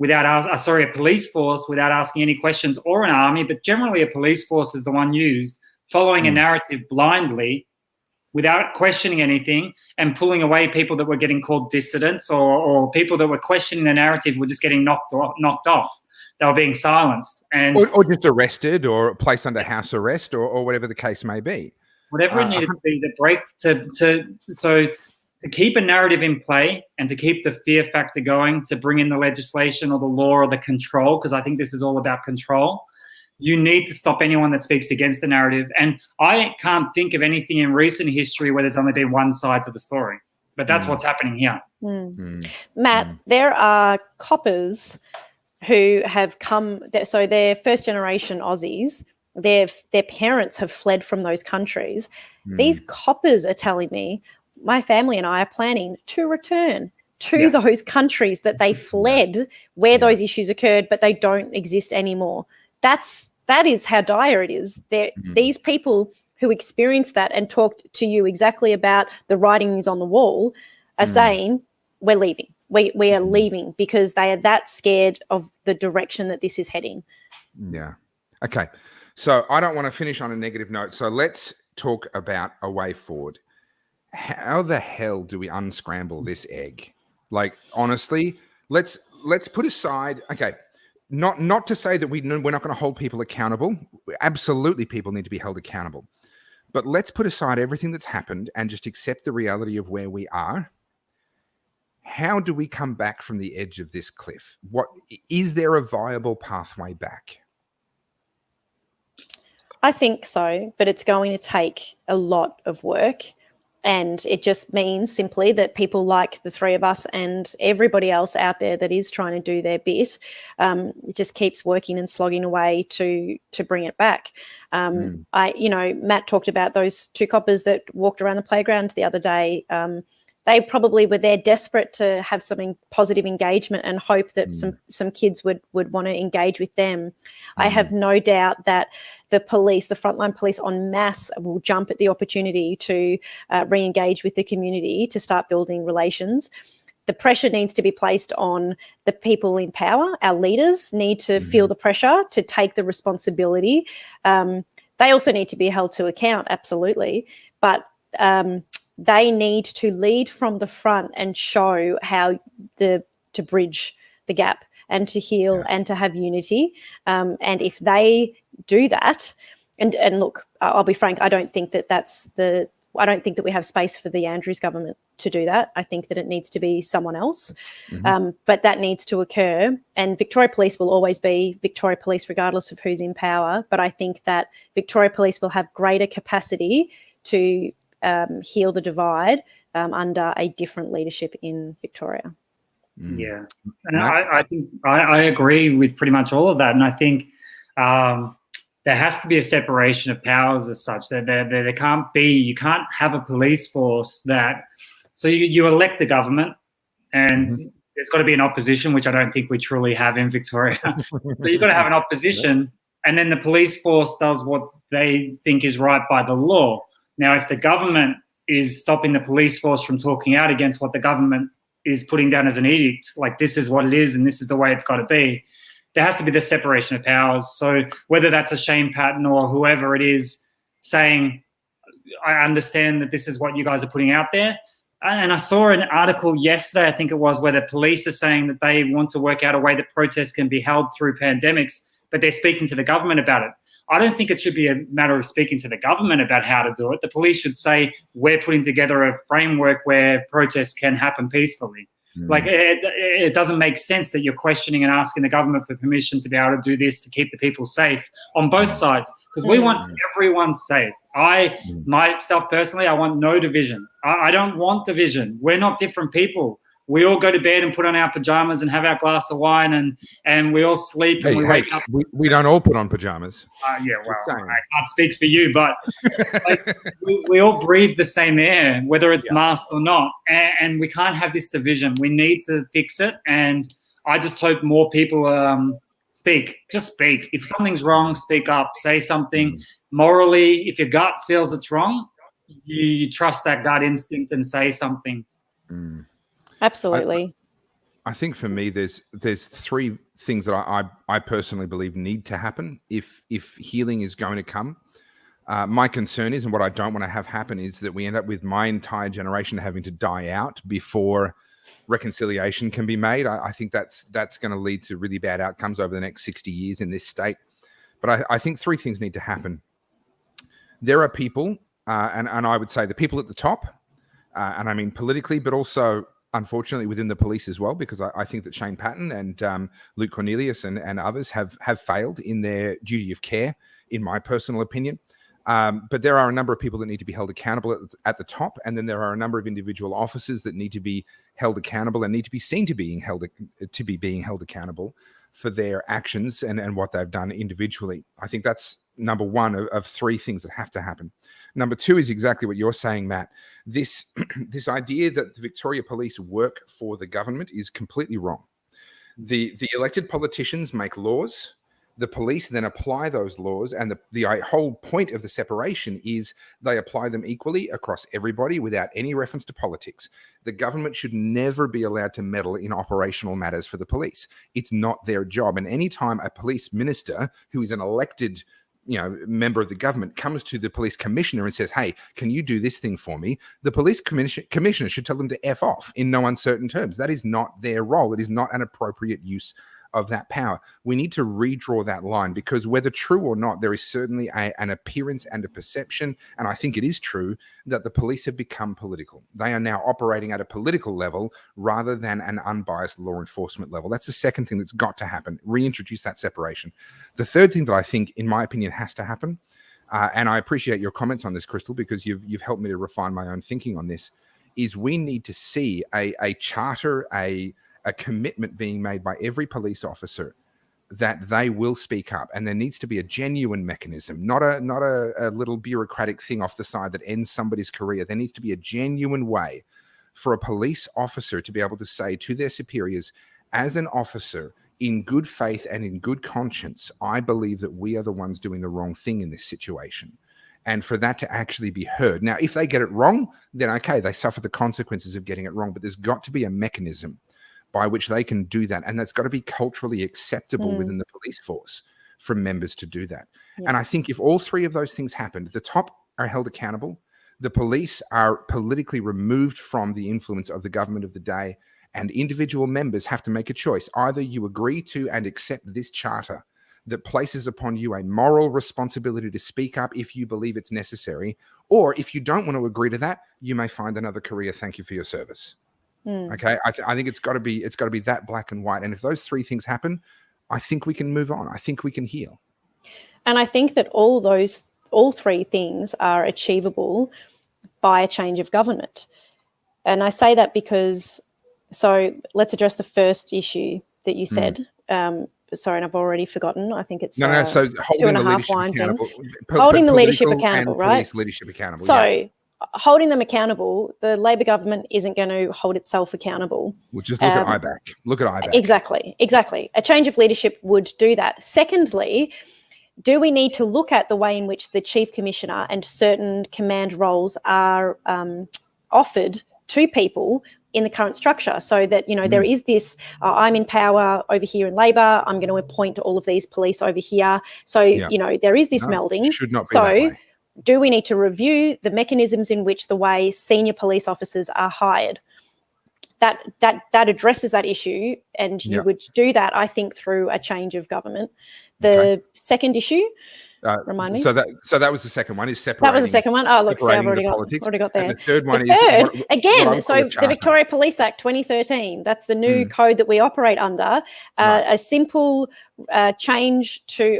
a police force without asking any questions, or an army, but generally a police force is the one used, following a narrative blindly without questioning anything and pulling away people that were getting called dissidents or people that were questioning the narrative were just getting knocked off. They were being silenced. Or just arrested or placed under house arrest or whatever the case may be. Whatever it needed to be, the break to to keep a narrative in play and to keep the fear factor going, to bring in the legislation or the law or the control, because I think this is all about control, you need to stop anyone that speaks against the narrative. And I can't think of anything in recent history where there's only been one side to the story. But that's what's happening here. Matt, there are coppers who have come, so they're first generation Aussies. Their parents have fled from those countries. These coppers are telling me, my family and I are planning to return to those countries that they fled, where those issues occurred, but they don't exist anymore. That is how dire it is. These people who experienced that and talked to you exactly about the writings on the wall are saying, we're leaving. We are leaving because they are that scared of the direction that this is heading. Yeah. Okay. So I don't want to finish on a negative note. So let's talk about a way forward. How the hell do we unscramble this egg? Like, honestly, let's put aside, okay, not to say that we're not going to hold people accountable. Absolutely, people need to be held accountable. But let's put aside everything that's happened and just accept the reality of where we are. How do we come back from the edge of this cliff? What is there a viable pathway back? I think so, but it's going to take a lot of work. And it just means simply that people like the three of us and everybody else out there that is trying to do their bit, it just keeps working and slogging away to bring it back. Matt talked about those two coppers that walked around the playground the other day. They probably were there desperate to have some positive engagement and hope that some kids would want to engage with them. I have no doubt that the police, the frontline police en masse, will jump at the opportunity to re-engage with the community, to start building relations. The pressure needs to be placed on the people in power. Our leaders need to feel the pressure to take the responsibility. They also need to be held to account, absolutely. But they need to lead from the front and show how to bridge the gap and to heal and to have unity. And if they do that, and look, I'll be frank, I don't think that we have space for the Andrews government to do that. I think that it needs to be someone else. But that needs to occur. And Victoria Police will always be Victoria Police regardless of who's in power. But I think that Victoria Police will have greater capacity to heal the divide under a different leadership in Victoria. Yeah, and I think I agree with pretty much all of that, and I think there has to be a separation of powers as such. There can't be, you can't have a police force that, so you elect a government and there's got to be an opposition, which I don't think we truly have in Victoria. So you've got to have an opposition, and then the police force does what they think is right by the law. Now, if the government is stopping the police force from talking out against what the government is putting down as an edict, like this is what it is and this is the way it's got to be, there has to be the separation of powers. So whether that's a Shane Patton or whoever it is saying, I understand that this is what you guys are putting out there. And I saw an article yesterday, I think it was, where the police are saying that they want to work out a way that protests can be held through pandemics, but they're speaking to the government about it. I don't think it should be a matter of speaking to the government about how to do it. The police should say, we're putting together a framework where protests can happen peacefully. Like, it doesn't make sense that you're questioning and asking the government for permission to be able to do this to keep the people safe on both sides, because we want everyone safe. Myself personally, I want no division. I don't want division. We're not different people. We all go to bed and put on our pajamas and have our glass of wine and we all sleep and we wake up. We don't all put on pajamas. Yeah, well, I can't speak for you, but like, we all breathe the same air, whether it's masked or not. And we can't have this division. We need to fix it. And I just hope more people speak. Just speak. If something's wrong, speak up. Say something. Morally, if your gut feels it's wrong, you trust that gut instinct and say something. Absolutely. I think for me, there's three things that I personally believe need to happen if healing is going to come. My concern is, and what I don't want to have happen, is that we end up with my entire generation having to die out before reconciliation can be made. I think that's going to lead to really bad outcomes over the next 60 years in this state. But I think three things need to happen. There are people, and I would say the people at the top, And I mean politically, but also unfortunately within the police as well, because I think that Shane Patton and Luke Cornelius and others have failed in their duty of care, in my personal opinion. But there are a number of people that need to be held accountable at the top, and then there are a number of individual officers that need to be held accountable and need to be seen to being held accountable for their actions and what they've done individually. I think that's number one of three things that have to happen. Number two is exactly what you're saying, Matt. This idea that the Victoria Police work for the government is completely wrong. The elected politicians make laws. The police then apply those laws, and the whole point of the separation is they apply them equally across everybody without any reference to politics. The government should never be allowed to meddle in operational matters for the police. It's not their job. And anytime a police minister who is an elected member of the government comes to the police commissioner and says, hey, can you do this thing for me? The police commissioner should tell them to F off in no uncertain terms. That is not their role. It is not an appropriate use of that power. We need to redraw that line, because whether true or not, there is certainly an appearance and a perception, and I think it is true, that the police have become political. They are now operating at a political level rather than an unbiased law enforcement level. That's the second thing that's got to happen. Reintroduce that separation. The third thing that I think, in my opinion, has to happen, and I appreciate your comments on this, Krystle, because you've helped me to refine my own thinking on this, is we need to see a charter, a commitment being made by every police officer that they will speak up, and there needs to be a genuine mechanism, not a little bureaucratic thing off the side that ends somebody's career. There needs to be a genuine way for a police officer to be able to say to their superiors, as an officer, in good faith and in good conscience, I believe that we are the ones doing the wrong thing in this situation. And for that to actually be heard. Now, if they get it wrong, then okay, they suffer the consequences of getting it wrong, but there's got to be a mechanism by which they can do that. And that's got to be culturally acceptable within the police force for members to do that. Yeah. And I think if all three of those things happened, the top are held accountable, the police are politically removed from the influence of the government of the day, and individual members have to make a choice. Either you agree to and accept this charter that places upon you a moral responsibility to speak up if you believe it's necessary, or if you don't want to agree to that, you may find another career. Thank you for your service. Okay, I think it's got to be that black and white. And if those three things happen, I think we can move on. I think we can heal. And I think that all three things are achievable by a change of government. And I say that because, so let's address the first issue that you said. Sorry, and I've already forgotten. I think it's no. So holding the leadership accountable, holding the leadership accountable, right? Police leadership accountable. So. Yeah. Holding them accountable, the Labor government isn't going to hold itself accountable. Well, just look at IBAC. Look at IBAC. Exactly. A change of leadership would do that. Secondly, do we need to look at the way in which the Chief Commissioner and certain command roles are offered to people in the current structure, so that, there is this, I'm in power over here in Labor, I'm going to appoint all of these police over here. So, there is this melding. Should not be that way. Do we need to review the mechanisms in which the way senior police officers are hired? That addresses that issue, and you would do that, I think, through a change of government. The second issue, remind me. So that was the second one, is separating. That was the second one. Oh, look, see, I've already got there. And the third one is the Victoria Police Act 2013. That's the new code that we operate under. A simple change to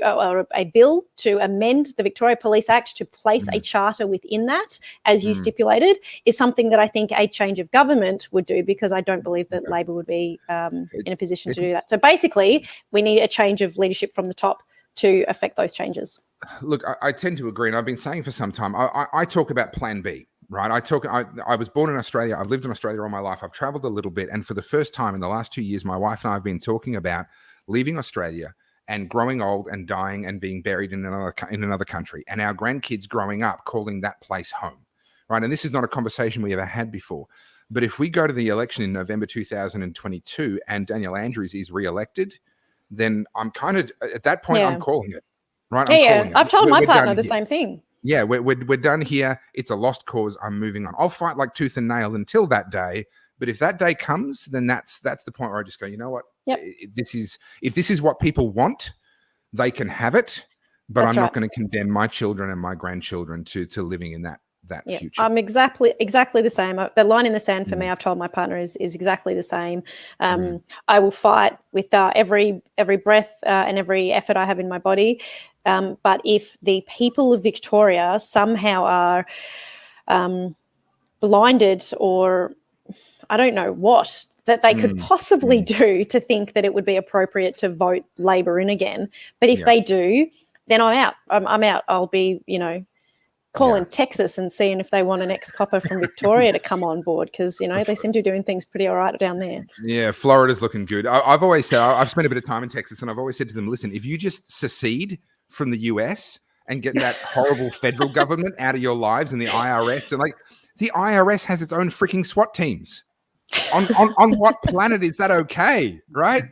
a bill to amend the Victoria Police Act to place a charter within that, as you stipulated, is something that I think a change of government would do, because I don't believe that Labor would be in a position to do that. So basically, we need a change of leadership from the top to affect those changes. Look, I tend to agree, and I've been saying for some time, I talk about Plan B, right? I was born in Australia. I've lived in Australia all my life. I've traveled a little bit, and for the first time in the last 2 years, my wife and I have been talking about leaving Australia and growing old and dying and being buried in another country, and our grandkids growing up calling that place home, right? And this is not a conversation we ever had before. But if we go to the election in November 2022 and Daniel Andrews is re-elected, then I'm kind of, at that point, I'm calling it. Right? I've told my partner the same thing. Yeah, we're done here. It's a lost cause. I'm moving on. I'll fight like tooth and nail until that day. But if that day comes, then that's the point where I just go, you know what? Yep. If this is what people want, they can have it. But I'm not going to condemn my children and my grandchildren to living in that that Yeah, future. I'm exactly the same. The line in the sand for me, I've told my partner, is exactly the same. I will fight with every breath and every effort I have in my body. But if the people of Victoria somehow are blinded, or I don't know what, that they could possibly do to think that it would be appropriate to vote Labor in again. But if they do, then I'm out. I'm out. I'll be, calling Texas and seeing if they want an ex-copper from Victoria to come on board, because, they seem to be doing things pretty all right down there. Yeah, Florida's looking good. I've always said, I've spent a bit of time in Texas, and I've always said to them, listen, if you just secede from the US and get that horrible federal government out of your lives and the IRS, and like the IRS has its own freaking SWAT teams. On what planet is that okay, right?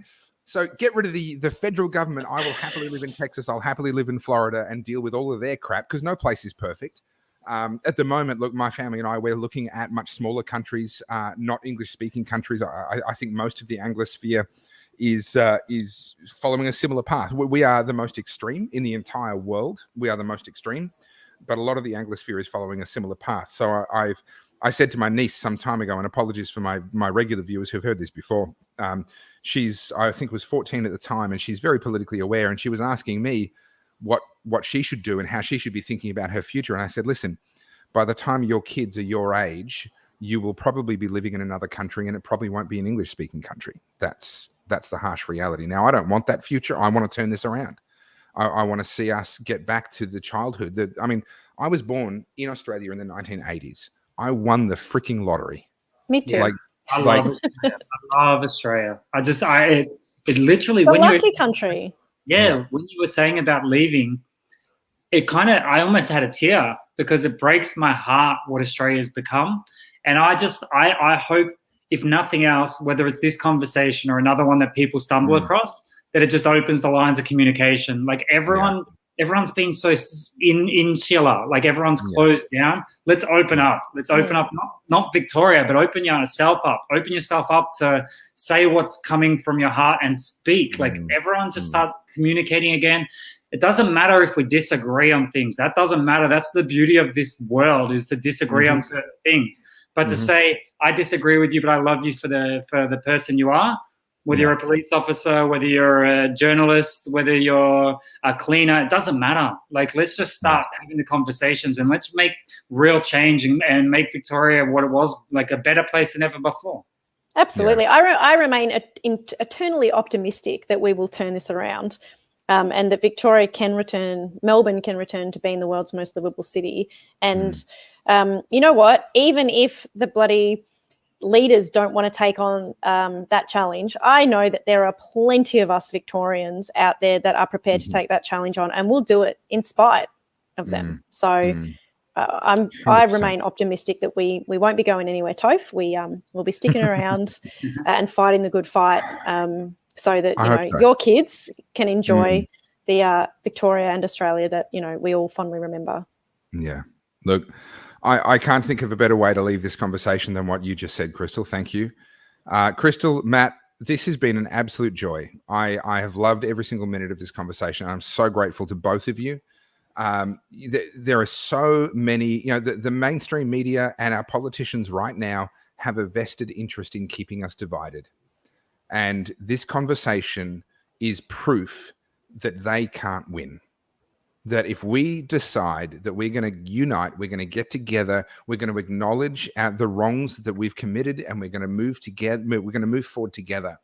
So get rid of the federal government. I will happily live in Texas. I'll happily live in Florida and deal with all of their crap, because no place is perfect. At the moment, look, my family and I, we're looking at much smaller countries, not English-speaking countries. I think most of the Anglosphere is following a similar path. We are the most extreme in the entire world. We are the most extreme, but a lot of the Anglosphere is following a similar path. So I said to my niece some time ago, and apologies for my regular viewers who've heard this before. She's, I think, was 14 at the time, and she's very politically aware. And she was asking me what she should do and how she should be thinking about her future. And I said, listen, by the time your kids are your age, you will probably be living in another country, and it probably won't be an English-speaking country. That's the harsh reality. Now, I don't want that future. I want to turn this around. I want to see us get back to the childhood. I was born in Australia in the 1980s. I won the freaking lottery. Me too. I love Australia. It literally, a lucky country. Yeah, when you were saying about leaving, I almost had a tear, because it breaks my heart what Australia's become. And I hope, if nothing else, whether it's this conversation or another one that people stumble across, that it just opens the lines of communication. Like everyone's been so insular, like everyone's closed down. Let's open up. Let's open up, not Victoria, but open yourself up. Open yourself up to say what's coming from your heart and speak. Like everyone just start communicating again. It doesn't matter if we disagree on things. That doesn't matter. That's the beauty of this world, is to disagree on certain things. But to say, I disagree with you, but I love you for the person you are, whether you're a police officer, whether you're a journalist, whether you're a cleaner, it doesn't matter. Like, let's just start having the conversations, and let's make real change and make Victoria what it was, like a better place than ever before. Absolutely. I remain eternally optimistic that we will turn this around, and that Victoria can return, Melbourne can return to being the world's most livable city. And you know what? Even if the bloody leaders don't want to take on that challenge, I know that there are plenty of us Victorians out there that are prepared to take that challenge on, and we'll do it in spite of them. So I remain optimistic that we won't be going anywhere, Toph. We'll be sticking around and fighting the good fight, so that your kids can enjoy the Victoria and Australia that we all fondly remember. Yeah, look, I can't think of a better way to leave this conversation than what you just said, Krystle. Thank you. Krystle, Matt, this has been an absolute joy. I have loved every single minute of this conversation. I'm so grateful to both of you. There are so many, the mainstream media and our politicians right now have a vested interest in keeping us divided. And this conversation is proof that they can't win. That if we decide that we're going to unite, we're going to get together, we're going to acknowledge the wrongs that we've committed, and we're going to move together, we're going to move forward together.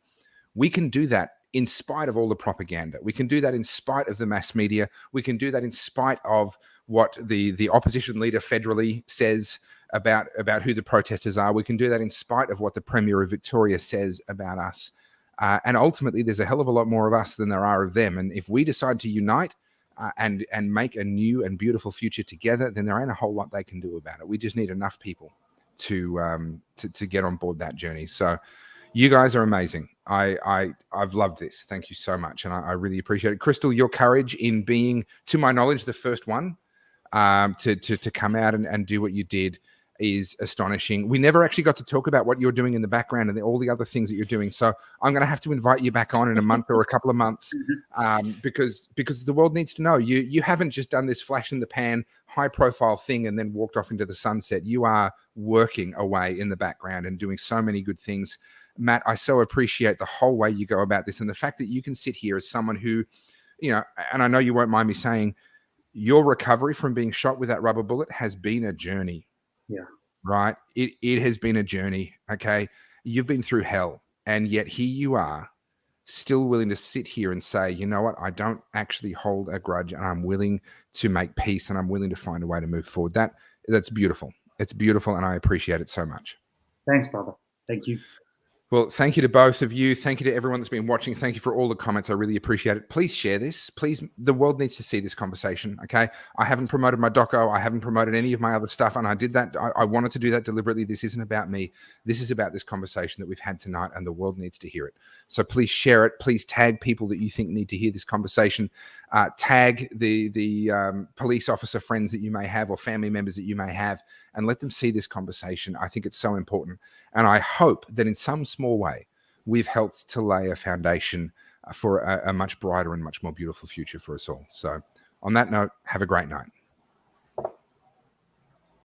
We can do that in spite of all the propaganda. We can do that in spite of the mass media. We can do that in spite of what the opposition leader federally says about who the protesters are. We can do that in spite of what the Premier of Victoria says about us. And ultimately, there's a hell of a lot more of us than there are of them. And if we decide to unite, and make a new and beautiful future together, then there ain't a whole lot they can do about it. We just need enough people to get on board that journey. So you guys are amazing. I've loved this. Thank you so much. And I really appreciate it. Krystle, your courage in being, to my knowledge, the first one to come out and do what you did. is astonishing. We never actually got to talk about what you're doing in the background and all the other things that you're doing. So I'm going to have to invite you back on in a month or a couple of months, because the world needs to know you haven't just done this flash in the pan, high profile thing and then walked off into the sunset. You are working away in the background and doing so many good things. Matt, I so appreciate the whole way you go about this, and the fact that you can sit here as someone who, you know, and I know you won't mind me saying, your recovery from being shot with that rubber bullet has been a journey. Yeah. Right. It has been a journey. Okay. You've been through hell, and yet here you are, still willing to sit here and say, you know what, I don't actually hold a grudge, and I'm willing to make peace, and I'm willing to find a way to move forward. That's beautiful. It's beautiful, and I appreciate it so much. Thanks, brother. Thank you. Well, thank you to both of you. Thank you to everyone that's been watching. Thank you for all the comments. I really appreciate it. Please share this. Please, the world needs to see this conversation, okay? I haven't promoted my doco. I haven't promoted any of my other stuff, and I did that. I wanted to do that deliberately. This isn't about me. This is about this conversation that we've had tonight, and the world needs to hear it. So please share it. Please tag people that you think need to hear this conversation. Tag the police officer friends that you may have, or family members that you may have, and let them see this conversation. I think it's so important. And I hope that in some small way, we've helped to lay a foundation for a much brighter and much more beautiful future for us all. So on that note, have a great night.